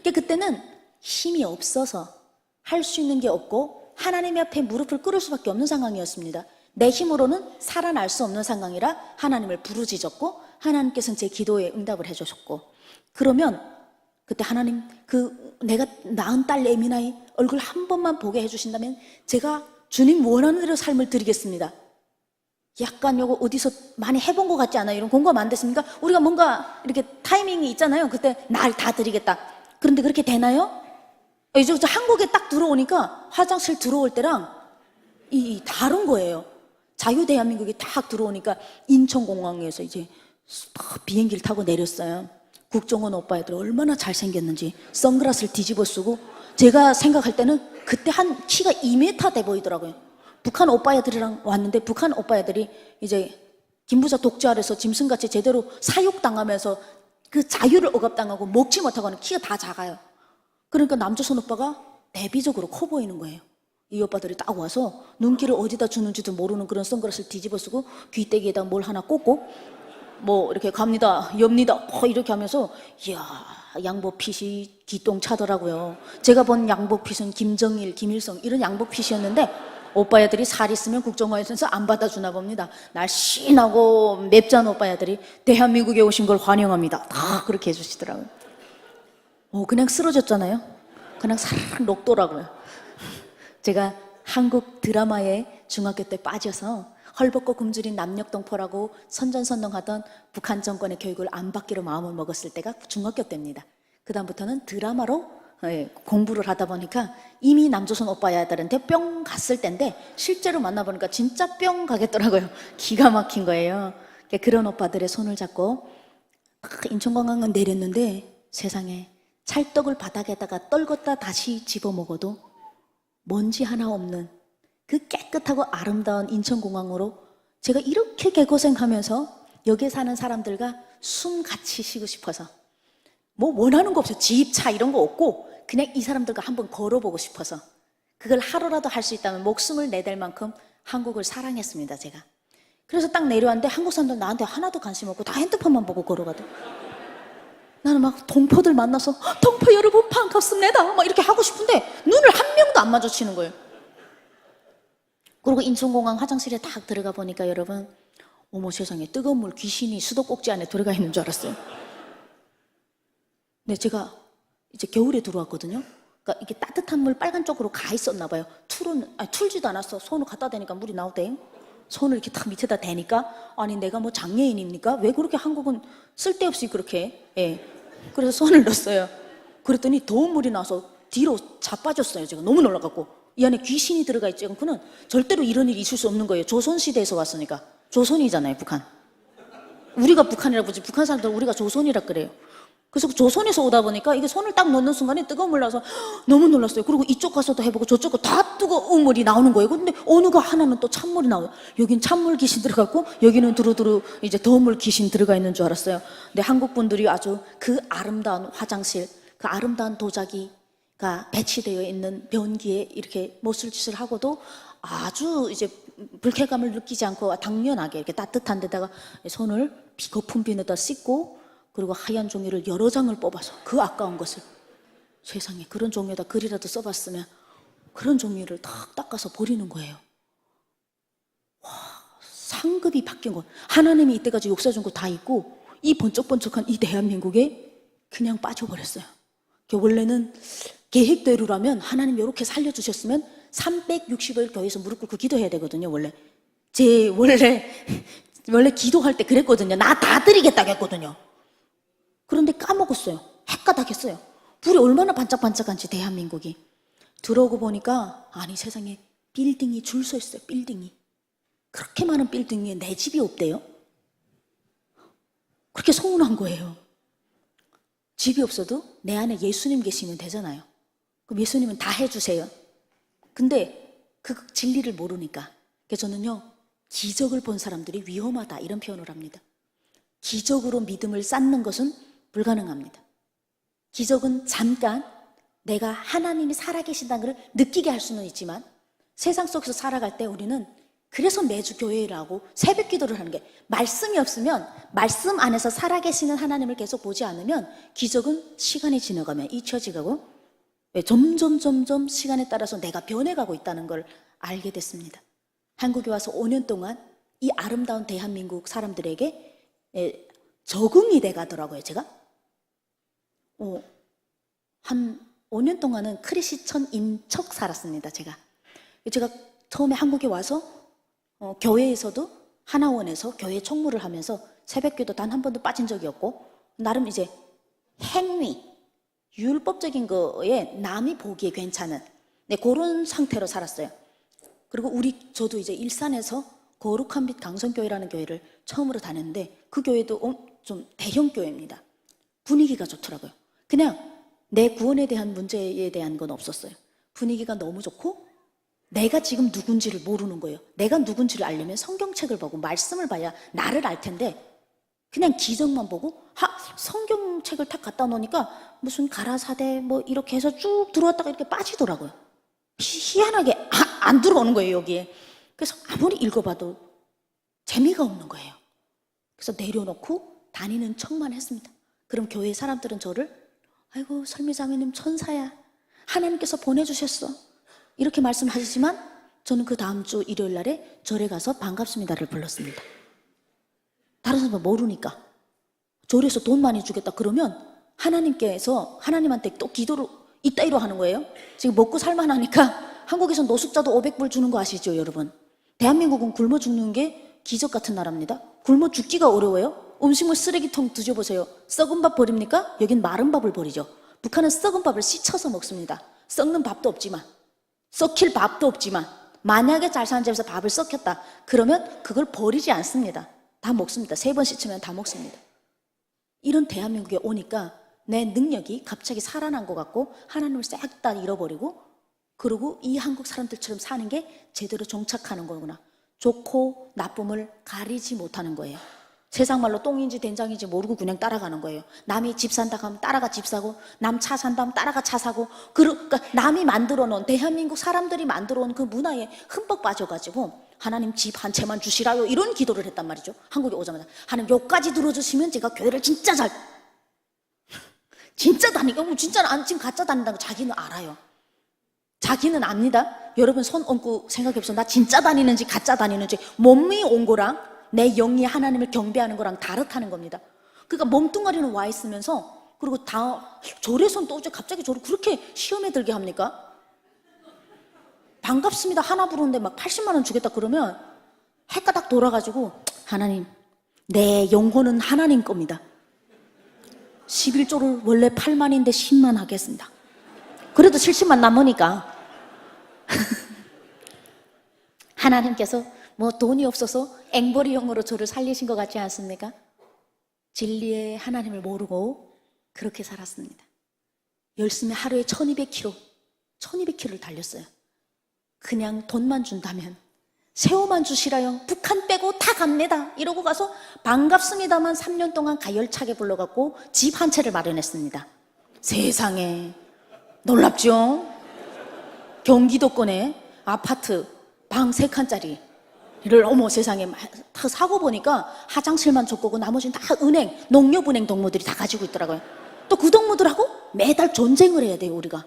그러니까 그때는 힘이 없어서 할 수 있는 게 없고 하나님 앞에 무릎을 꿇을 수밖에 없는 상황이었습니다. 내 힘으로는 살아날 수 없는 상황이라 하나님을 부르짖었고 하나님께서는 제 기도에 응답을 해주셨고 그러면 그때 하나님 내가 낳은 딸 에미나의 얼굴 한 번만 보게 해주신다면 제가 주님 원하는 대로 삶을 드리겠습니다. 약간 요거 어디서 많이 해본 것 같지 않아요? 이런 공감 안 됐습니까? 우리가 뭔가 이렇게 타이밍이 있잖아요. 그때 날 다 드리겠다. 그런데 그렇게 되나요? 이제 한국에 딱 들어오니까 화장실 들어올 때랑 이 다른 거예요. 자유대한민국이 딱 들어오니까 인천공항에서 이제 비행기를 타고 내렸어요. 국정원 오빠애들 얼마나 잘생겼는지 선글라스를 뒤집어 쓰고, 제가 생각할 때는 그때 한 키가 2m 돼 보이더라고요. 북한 오빠애들이랑 왔는데 북한 오빠애들이 이제 김부자 독재 아래서 짐승같이 제대로 사육당하면서 그 자유를 억압당하고 먹지 못하고 하는 키가 다 작아요. 그러니까 남조선 오빠가 대비적으로 커 보이는 거예요. 이 오빠들이 딱 와서 눈길을 어디다 주는지도 모르는 그런 선글라스를 뒤집어 쓰고 귀때기에다 뭘 하나 꽂고 뭐 이렇게 갑니다, 엽니다 이렇게 하면서, 이야, 양복핏이 기똥차더라고요. 제가 본 양복핏은 김정일, 김일성 이런 양복핏이었는데 오빠야들이 살 있으면 국정원에서 안 받아주나 봅니다. 날씬하고 맵잔 오빠야들이 대한민국에 오신 걸 환영합니다. 다 그렇게 해주시더라고요. 그냥 쓰러졌잖아요. 그냥 사르르 녹더라고요. 제가 한국 드라마에 중학교 때 빠져서 헐벗고 굶주린 남녘동포라고 선전선동하던 북한 정권의 교육을 안 받기로 마음을 먹었을 때가 중학교 때입니다. 그 다음부터는 드라마로 공부를 하다 보니까 이미 남조선 오빠야들한테 뿅 갔을 때인데 실제로 만나보니까 진짜 뿅 가겠더라고요. 기가 막힌 거예요. 그런 오빠들의 손을 잡고 인천공항은 내렸는데 세상에 찰떡을 바닥에다가 떨궜다 다시 집어먹어도 먼지 하나 없는 그 깨끗하고 아름다운 인천공항으로 제가 이렇게 개고생하면서 여기에 사는 사람들과 숨 같이 쉬고 싶어서, 뭐 원하는 거 없어요. 집, 차 이런 거 없고 그냥 이 사람들과 한번 걸어보고 싶어서, 그걸 하루라도 할 수 있다면 목숨을 내댈 만큼 한국을 사랑했습니다, 제가. 그래서 딱 내려왔는데 한국 사람들 나한테 하나도 관심 없고 다 핸드폰만 보고 걸어가도, 나는 막 동포들 만나서 동포 여러분 반갑습니다 막 이렇게 하고 싶은데 눈을 한 명도 안 마주치는 거예요. 그리고 인천공항 화장실에 딱 들어가 보니까 여러분, 어머 세상에, 뜨거운 물 귀신이 수도꼭지 안에 들어가 있는 줄 알았어요. 네, 제가 이제 겨울에 들어왔거든요. 그러니까 이게 따뜻한 물 빨간 쪽으로 가 있었나 봐요. 틀지도 않았어. 손을 갖다 대니까 물이 나오대. 손을 이렇게 탁 밑에다 대니까, 아니 내가 뭐 장애인입니까? 왜 그렇게 한국은 쓸데없이 그렇게 그래서 손을 넣었어요. 그랬더니 더운 물이 나서 뒤로 자빠졌어요. 제가 너무 놀라갖고, 이 안에 귀신이 들어가 있지 않고는 절대로 이런 일이 있을 수 없는 거예요. 조선시대에서 왔으니까. 조선이잖아요, 북한. 우리가 북한이라 부르지 북한 사람들은 우리가 조선이라 그래요. 그래서 조선에서 오다 보니까 이게 손을 딱 넣는 순간에 뜨거운 물 나서 너무 놀랐어요. 그리고 이쪽 가서도 해보고 저쪽 가 다 뜨거운 물이 나오는 거예요. 근데 어느 거 하나는 또 찬물이 나와요. 여긴 찬물 귀신 들어갔고 여기는 두루두루 이제 더운 물 귀신 들어가 있는 줄 알았어요. 근데 한국 분들이 아주 그 아름다운 화장실, 그 아름다운 도자기가 배치되어 있는 변기에 이렇게 못술짓을 하고도 아주 이제 불쾌감을 느끼지 않고 당연하게 이렇게 따뜻한 데다가 손을 거품 비누에다 씻고, 그리고 하얀 종이를 여러 장을 뽑아서 그 아까운 것을, 세상에 그런 종이에다 글이라도 써봤으면, 그런 종이를 탁 닦아서 버리는 거예요. 와, 상급이 바뀐 거예요. 하나님이 이때까지 역사 준 거 다 있고 이 번쩍번쩍한 이 대한민국에 그냥 빠져버렸어요. 원래는 계획대로라면 하나님 이렇게 살려주셨으면 360일 교회에서 무릎 꿇고 기도해야 되거든요. 원래 기도할 때 그랬거든요. 나 다 드리겠다고 했거든요. 그런데 까먹었어요. 헷가닥했어요. 불이 얼마나 반짝반짝한지 대한민국이. 들어오고 보니까 아니 세상에 빌딩이 줄 서 있어요. 빌딩이. 그렇게 많은 빌딩 위에 내 집이 없대요. 그렇게 서운한 거예요. 집이 없어도 내 안에 예수님 계시면 되잖아요. 그럼 예수님은 다 해주세요. 근데 그 진리를 모르니까. 그래서 저는요, 기적을 본 사람들이 위험하다 이런 표현을 합니다. 기적으로 믿음을 쌓는 것은 불가능합니다. 기적은 잠깐 내가 하나님이 살아계신다는 걸 느끼게 할 수는 있지만, 세상 속에서 살아갈 때 우리는 그래서 매주 교회를 하고 새벽 기도를 하는 게, 말씀이 없으면 말씀 안에서 살아계시는 하나님을 계속 보지 않으면 기적은 시간이 지나가면 잊혀지고 점점 시간에 따라서 내가 변해가고 있다는 걸 알게 됐습니다. 한국에 와서 5년 동안 이 아름다운 대한민국 사람들에게 적응이 돼 가더라고요. 제가 한 5년 동안은 크리스천인 척 살았습니다. 제가 처음에 한국에 와서 교회에서도 하나원에서 교회 총무를 하면서 새벽기도 단 한 번도 빠진 적이 없고 나름 이제 행위, 율법적인 거에 남이 보기에 괜찮은 네, 그런 상태로 살았어요. 그리고 저도 이제 일산에서 거룩한 빛 강성교회라는 교회를 처음으로 다녔는데 그 교회도 좀 대형 교회입니다. 분위기가 좋더라고요. 그냥 내 구원에 대한 문제에 대한 건 없었어요. 분위기가 너무 좋고 내가 지금 누군지를 모르는 거예요. 내가 누군지를 알려면 성경책을 보고 말씀을 봐야 나를 알 텐데 그냥 기적만 보고 성경책을 탁 갖다 놓으니까 무슨 가라사대 뭐 이렇게 해서 쭉 들어왔다가 이렇게 빠지더라고요. 희한하게 안 들어오는 거예요, 여기에. 그래서 아무리 읽어봐도 재미가 없는 거예요. 그래서 내려놓고 다니는 척만 했습니다. 그럼 교회 사람들은 저를 아이고 설미자매님 천사야, 하나님께서 보내주셨어, 이렇게 말씀하시지만 저는 그 다음 주 일요일 날에 절에 가서 반갑습니다를 불렀습니다. 다른 사람은 모르니까. 절에서 돈 많이 주겠다 그러면 하나님께서 하나님한테 또 기도를 이따위로 하는 거예요. 지금 먹고 살만하니까 한국에서 노숙자도 500불 주는 거 아시죠, 여러분? 대한민국은 굶어 죽는 게 기적 같은 나라입니다. 굶어 죽기가 어려워요. 음식물 쓰레기통 뒤져보세요. 썩은 밥 버립니까? 여긴 마른 밥을 버리죠. 북한은 썩은 밥을 씻어서 먹습니다. 썩는 밥도 없지만, 썩힐 밥도 없지만, 만약에 잘 사는 집에서 밥을 썩혔다 그러면 그걸 버리지 않습니다. 다 먹습니다. 3번 씻으면 다 먹습니다. 이런 대한민국에 오니까 내 능력이 갑자기 살아난 것 같고 하나님을 싹 다 잃어버리고, 그리고 이 한국 사람들처럼 사는 게 제대로 정착하는 거구나. 좋고 나쁨을 가리지 못하는 거예요. 세상 말로 똥인지 된장인지 모르고 그냥 따라가는 거예요. 남이 집 산다 하면 따라가 집 사고, 남 차 산다 하면 따라가 차 사고, 그러니까 남이 만들어 놓은, 대한민국 사람들이 만들어 온 그 문화에 흠뻑 빠져가지고 하나님 집 한 채만 주시라요, 이런 기도를 했단 말이죠. 한국에 오자마자 하나님 요까지 들어주시면 제가 교회를 진짜 다니고, 진짜 지금 가짜 다닌다는 거 자기는 알아요. 자기는 압니다. 여러분 손 얹고 생각해보세요. 나 진짜 다니는지 가짜 다니는지. 몸이 온 거랑 내 영이 하나님을 경배하는 거랑 다르다는 겁니다. 그러니까 몸뚱아리는 와 있으면서, 그리고 절에선 또 어째 갑자기 저를 그렇게 시험에 들게 합니까? 반갑습니다 하나 부르는데 막 80만 원 주겠다 그러면 해가 딱 돌아가지고 하나님, 내 영혼은 하나님 겁니다. 11조를 원래 8만인데 10만 하겠습니다. 그래도 70만 남으니까 하나님께서 뭐 돈이 없어서 앵벌이용으로 저를 살리신 것 같지 않습니까? 진리의 하나님을 모르고 그렇게 살았습니다. 열심히 하루에 1200km를 달렸어요. 그냥 돈만 준다면, 새우만 주시라요, 북한 빼고 다 갑니다, 이러고 가서 반갑습니다만 3년 동안 가열차게 불러갖고 집 한 채를 마련했습니다. 세상에 놀랍죠? 경기도권에 아파트 방 3칸짜리를 어머 세상에 다 사고 보니까 화장실만 줬고 나머지는 다 은행, 농협은행 동무들이 다 가지고 있더라고요. 또 그 동무들하고 매달 전쟁을 해야 돼요, 우리가.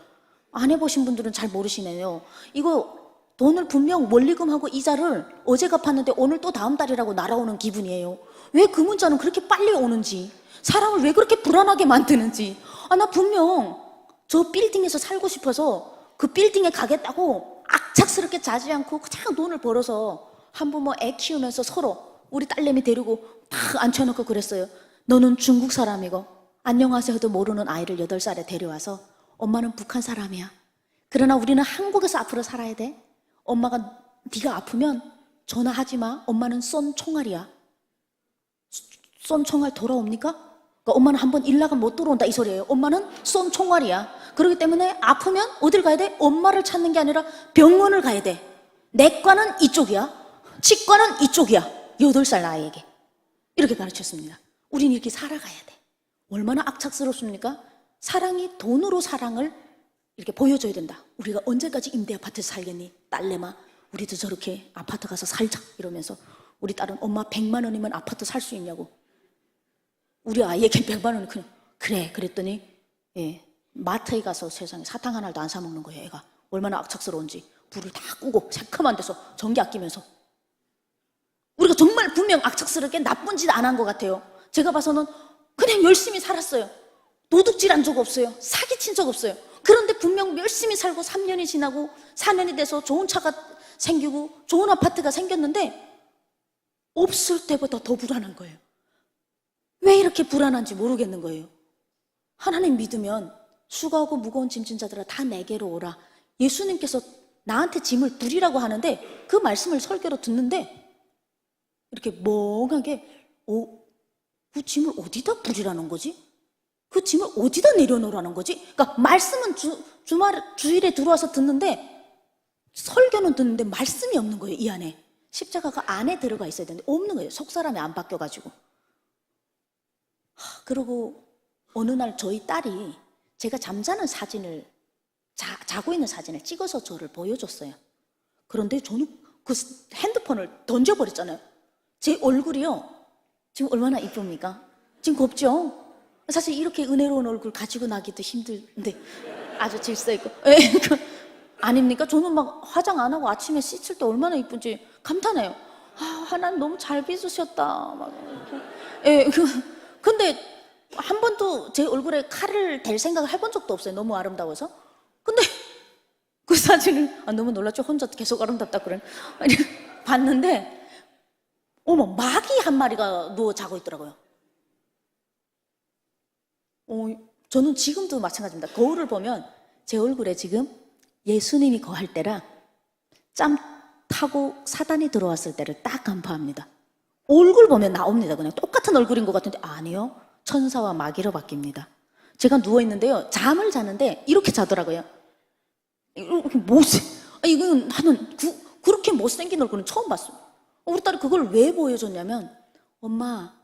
안 해보신 분들은 잘 모르시네요. 이거 돈을 분명 원리금하고 이자를 어제 갚았는데 오늘 또 다음 달이라고 날아오는 기분이에요. 왜 그 문자는 그렇게 빨리 오는지, 사람을 왜 그렇게 불안하게 만드는지. 나 분명 저 빌딩에서 살고 싶어서 그 빌딩에 가겠다고 악착스럽게 자지 않고 그냥 돈을 벌어서 한부모 애 키우면서 서로 우리 딸내미 데리고 딱 앉혀놓고 그랬어요. 너는 중국 사람이고 안녕하세요도 모르는 아이를 8살에 데려와서 엄마는 북한 사람이야. 그러나 우리는 한국에서 앞으로 살아야 돼. 엄마가 네가 아프면 전화하지 마. 엄마는 쏜 총알이야. 쏜 총알 돌아옵니까? 그러니까 엄마는 한번 일 나가면 못 들어온다, 이 소리예요. 엄마는 쏜 총알이야. 그렇기 때문에 아프면 어딜 가야 돼? 엄마를 찾는 게 아니라 병원을 가야 돼. 내과는 이쪽이야, 치과는 이쪽이야. 8살 아이에게 이렇게 가르쳤습니다. 우린 이렇게 살아가야 돼. 얼마나 악착스럽습니까? 사랑이 돈으로 사랑을 이렇게 보여줘야 된다. 우리가 언제까지 임대 아파트에서 살겠니? 딸내마, 우리도 저렇게 아파트 가서 살자, 이러면서. 우리 딸은 엄마 100만 원이면 아파트 살 수 있냐고. 우리 아이에게 100만 원은 그냥 그래 그랬더니 마트에 가서 세상에 사탕 하나도 안 사 먹는 거예요. 애가 얼마나 악착스러운지. 불을 다 끄고 새카만 데서 전기 아끼면서. 우리가 정말 분명 악착스럽게 나쁜 짓 안 한 것 같아요. 제가 봐서는 그냥 열심히 살았어요. 도둑질한 적 없어요. 사기친 적 없어요. 그런데 분명 열심히 살고 3년이 지나고 4년이 돼서 좋은 차가 생기고 좋은 아파트가 생겼는데 없을 때보다 더 불안한 거예요. 왜 이렇게 불안한지 모르겠는 거예요. 하나님 믿으면 수고하고 무거운 짐진 자들아 다 내게로 오라. 예수님께서 나한테 짐을 부리라고 하는데 그 말씀을 설교로 듣는데 이렇게 멍하게 그 짐을 어디다 부리라는 거지? 그 짐을 어디다 내려놓으라는 거지? 그러니까 말씀은 주일에 들어와서 듣는데 설교는 듣는데 말씀이 없는 거예요. 이 안에 십자가가 안에 들어가 있어야 되는데 없는 거예요. 속 사람이 안 바뀌어가지고. 그리고 어느 날 저희 딸이 제가 잠자는 사진을 자고 있는 사진을 찍어서 저를 보여줬어요. 그런데 저는 그 핸드폰을 던져버렸잖아요. 제 얼굴이요 지금 얼마나 이쁩니까? 지금 곱죠? 사실 이렇게 은혜로운 얼굴 가지고 나기도 힘든데 아주 질서있고 아닙니까? 저는 막 화장 안 하고 아침에 씻을 때 얼마나 이쁜지 감탄해요. 하나님 너무 잘 빚으셨다 막 근데 한 번도 제 얼굴에 칼을 댈 생각을 해본 적도 없어요. 너무 아름다워서. 근데 그 사진을 너무 놀랐죠. 혼자 계속 아름답다 그래. 아니 봤는데 어머 마귀 한 마리가 누워 자고 있더라고요. 저는 지금도 마찬가지입니다. 거울을 보면 제 얼굴에 지금 예수님이 거할 때라 짬 타고 사단이 들어왔을 때를 딱 간파합니다. 얼굴 보면 나옵니다. 그냥 똑같은 얼굴인 것 같은데 아니요. 천사와 마귀로 바뀝니다. 제가 누워있는데요. 잠을 자는데 이렇게 자더라고요. 이렇게 이건 나는 그렇게 못생긴 얼굴은 처음 봤어요. 우리 딸이 그걸 왜 보여줬냐면 엄마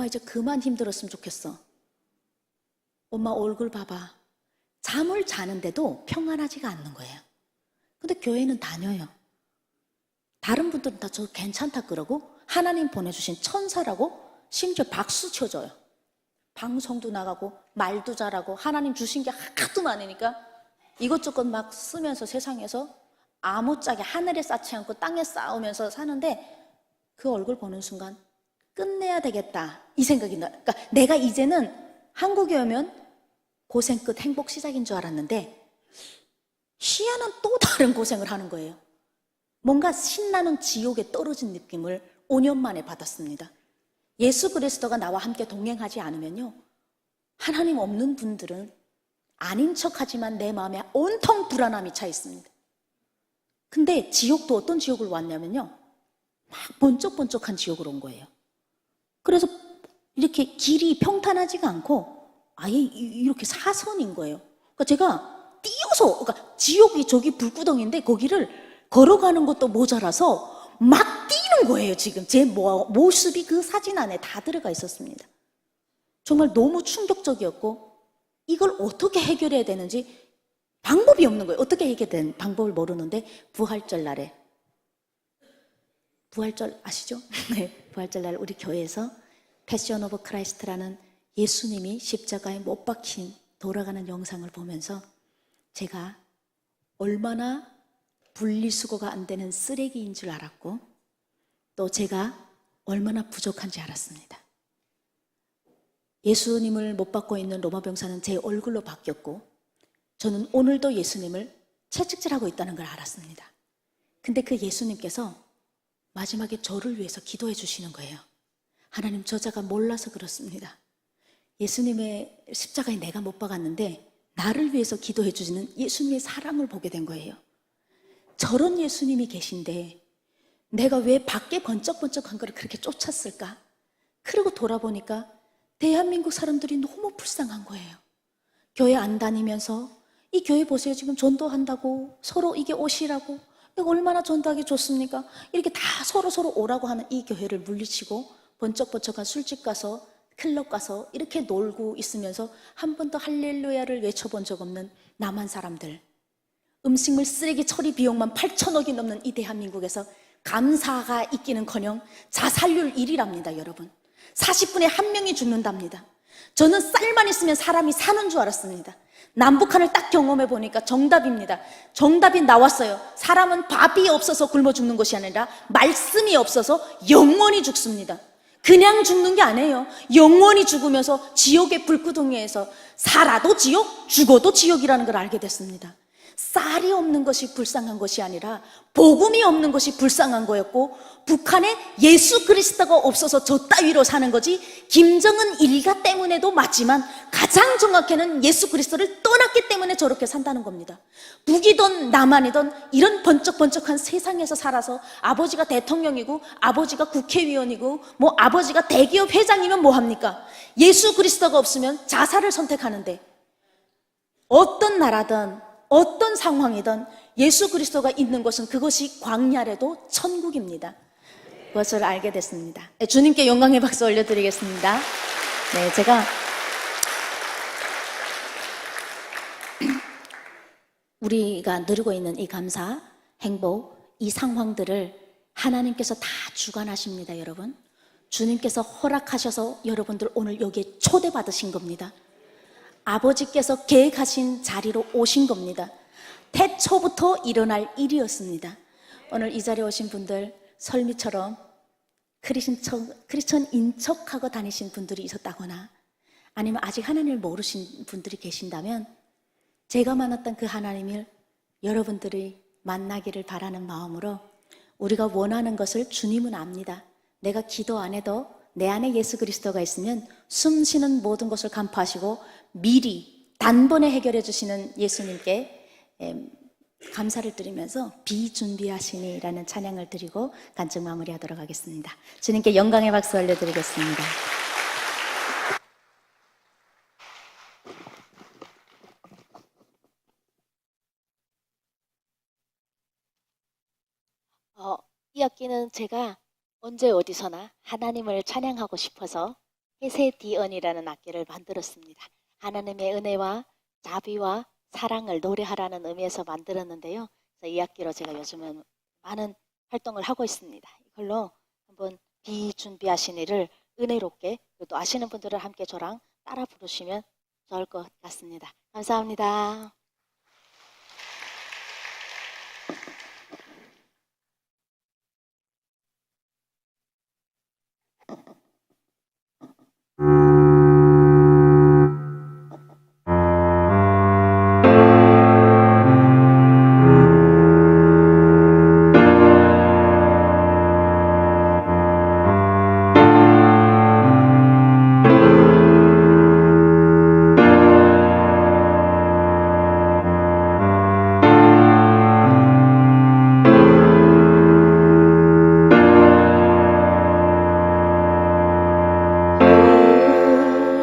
이제 그만 힘들었으면 좋겠어. 엄마 얼굴 봐봐. 잠을 자는데도 평안하지가 않는 거예요. 근데 교회는 다녀요. 다른 분들은 다 저 괜찮다 그러고 하나님 보내주신 천사라고 심지어 박수 쳐줘요. 방송도 나가고 말도 잘하고 하나님 주신 게 하도 많으니까 이것저것 막 쓰면서 세상에서 아무짝에 하늘에 쌓지 않고 땅에 쌓으면서 사는데 그 얼굴 보는 순간 끝내야 되겠다 이 생각이 나요. 그러니까 내가 이제는 한국에 오면 고생 끝 행복 시작인 줄 알았는데 희한한 또 다른 고생을 하는 거예요. 뭔가 신나는 지옥에 떨어진 느낌을 5년 만에 받았습니다. 예수 그리스도가 나와 함께 동행하지 않으면요 하나님 없는 분들은 아닌 척하지만 내 마음에 온통 불안함이 차 있습니다. 근데 지옥도 어떤 지옥을 왔냐면요 막 번쩍번쩍한 지옥으로 온 거예요. 그래서 이렇게 길이 평탄하지가 않고 아예 이렇게 사선인 거예요. 그러니까 제가 뛰어서 그러니까 지옥이 저기 불구덩인데 거기를 걸어가는 것도 모자라서 막 뛰는 거예요. 지금 제 모습이 그 사진 안에 다 들어가 있었습니다. 정말 너무 충격적이었고 이걸 어떻게 해결해야 되는지 방법이 없는 거예요. 어떻게 해결된 방법을 모르는데 부활절 날에 부활절 아시죠? 네, 부활절 날 우리 교회에서 패션 오브 크라이스트라는 예수님이 십자가에 못 박힌 돌아가는 영상을 보면서 제가 얼마나 분리수거가 안 되는 쓰레기인 줄 알았고 또 제가 얼마나 부족한지 알았습니다. 예수님을 못 받고 있는 로마 병사는 제 얼굴로 바뀌었고 저는 오늘도 예수님을 채찍질하고 있다는 걸 알았습니다. 근데 그 예수님께서 마지막에 저를 위해서 기도해 주시는 거예요. 하나님 저자가 몰라서 그렇습니다. 예수님의 십자가에 내가 못 박았는데 나를 위해서 기도해 주시는 예수님의 사랑을 보게 된 거예요. 저런 예수님이 계신데 내가 왜 밖에 번쩍번쩍한 걸 그렇게 쫓았을까? 그러고 돌아보니까 대한민국 사람들이 너무 불쌍한 거예요. 교회 안 다니면서 이 교회 보세요. 지금 전도한다고 서로 이게 옷이라고 이거 얼마나 전도하기 좋습니까? 이렇게 다 서로 오라고 하는 이 교회를 물리치고 번쩍번쩍한 술집 가서 클럽 가서 이렇게 놀고 있으면서 한 번도 할렐루야를 외쳐본 적 없는 남한 사람들, 음식물 쓰레기 처리 비용만 8천억이 넘는 이 대한민국에서 감사가 있기는커녕 자살률 1위랍니다. 여러분 40분에 1명이 죽는답니다. 저는 쌀만 있으면 사람이 사는 줄 알았습니다. 남북한을 딱 경험해 보니까 정답입니다. 정답이 나왔어요. 사람은 밥이 없어서 굶어 죽는 것이 아니라 말씀이 없어서 영원히 죽습니다. 그냥 죽는 게 아니에요. 영원히 죽으면서 지옥의 불구덩이에서 살아도 지옥, 죽어도 지옥이라는 걸 알게 됐습니다. 쌀이 없는 것이 불쌍한 것이 아니라 복음이 없는 것이 불쌍한 거였고, 북한에 예수 그리스도가 없어서 저 따위로 사는 거지, 김정은 일가 때문에도 맞지만 가장 정확히는 예수 그리스도를 떠났기 때문에 저렇게 산다는 겁니다. 북이든 남한이든 이런 번쩍번쩍한 세상에서 살아서 아버지가 대통령이고 아버지가 국회의원이고 뭐 아버지가 대기업 회장이면 뭐합니까? 예수 그리스도가 없으면 자살을 선택하는데, 어떤 나라든 어떤 상황이든 예수 그리스도가 있는 곳은 그것이 광야래도 천국입니다. 그것을 알게 됐습니다. 네, 주님께 영광의 박수 올려드리겠습니다. 네, 제가 우리가 누리고 있는 이 감사, 행복, 이 상황들을 하나님께서 다 주관하십니다, 여러분. 주님께서 허락하셔서 여러분들 오늘 여기에 초대받으신 겁니다. 아버지께서 계획하신 자리로 오신 겁니다. 태초부터 일어날 일이었습니다. 오늘 이 자리에 오신 분들, 설미처럼 크리스천인 척하고 다니신 분들이 있었다거나, 아니면 아직 하나님을 모르신 분들이 계신다면, 제가 만났던 그 하나님을 여러분들이 만나기를 바라는 마음으로, 우리가 원하는 것을 주님은 압니다. 내가 기도 안 해도 내 안에 예수 그리스도가 있으면 숨 쉬는 모든 것을 간파하시고 미리 단번에 해결해 주시는 예수님께 감사를 드리면서 비준비하시니라는 찬양을 드리고 간증 마무리하도록 하겠습니다. 주님께 영광의 박수 올려드리겠습니다. 이 악기는 제가 언제 어디서나 하나님을 찬양하고 싶어서 헤세디언이라는 악기를 만들었습니다. 하나님의 은혜와 자비와 사랑을 노래하라는 의미에서 만들었는데요. 그래서 이 악기로 제가 요즘은 많은 활동을 하고 있습니다. 이걸로 한번 비준비하시니를 은혜롭게, 또 아시는 분들은 함께 저랑 따라 부르시면 좋을 것 같습니다. 감사합니다.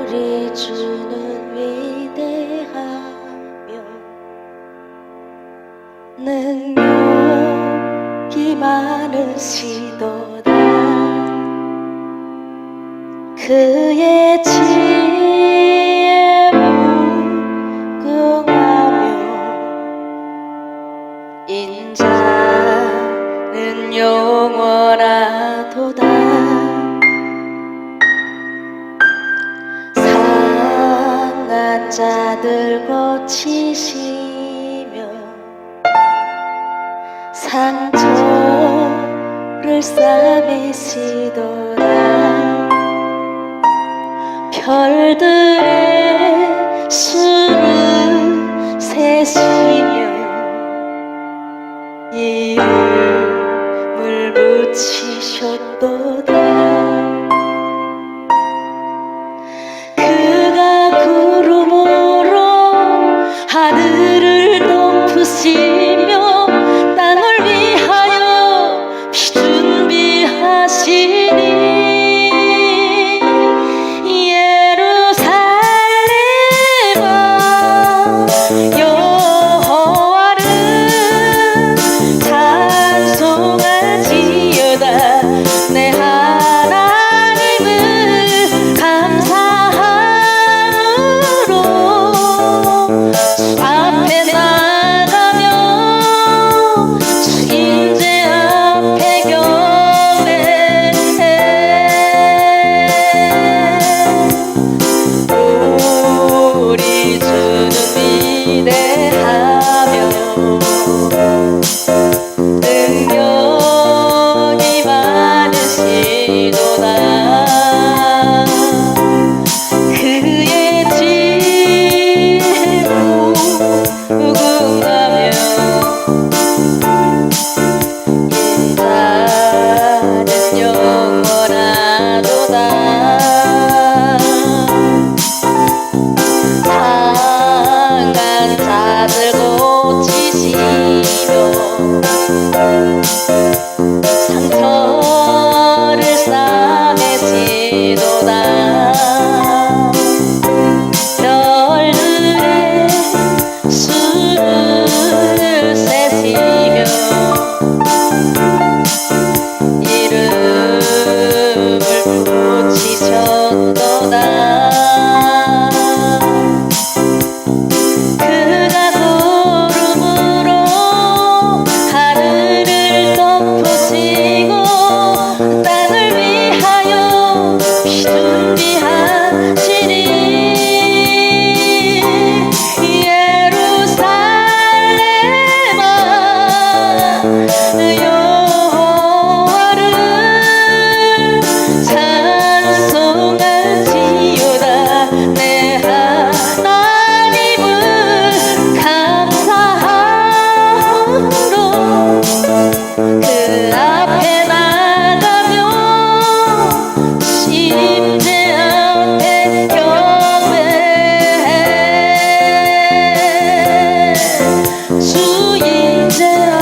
우리 주는 위대하며 능력이 많으시도다. 그의 지혜에 무궁하며 인자는 영원하도다. 상한 자들 고치시며 상처를 싸매시도다. 별들의 수를 세시며 이름을 붙이셨도다. 그가 구름으로 하늘을 덮으시며 땅을 위하여 비 준비하시니 예루살렘아 여호와를 찬송할지어다. 내 이제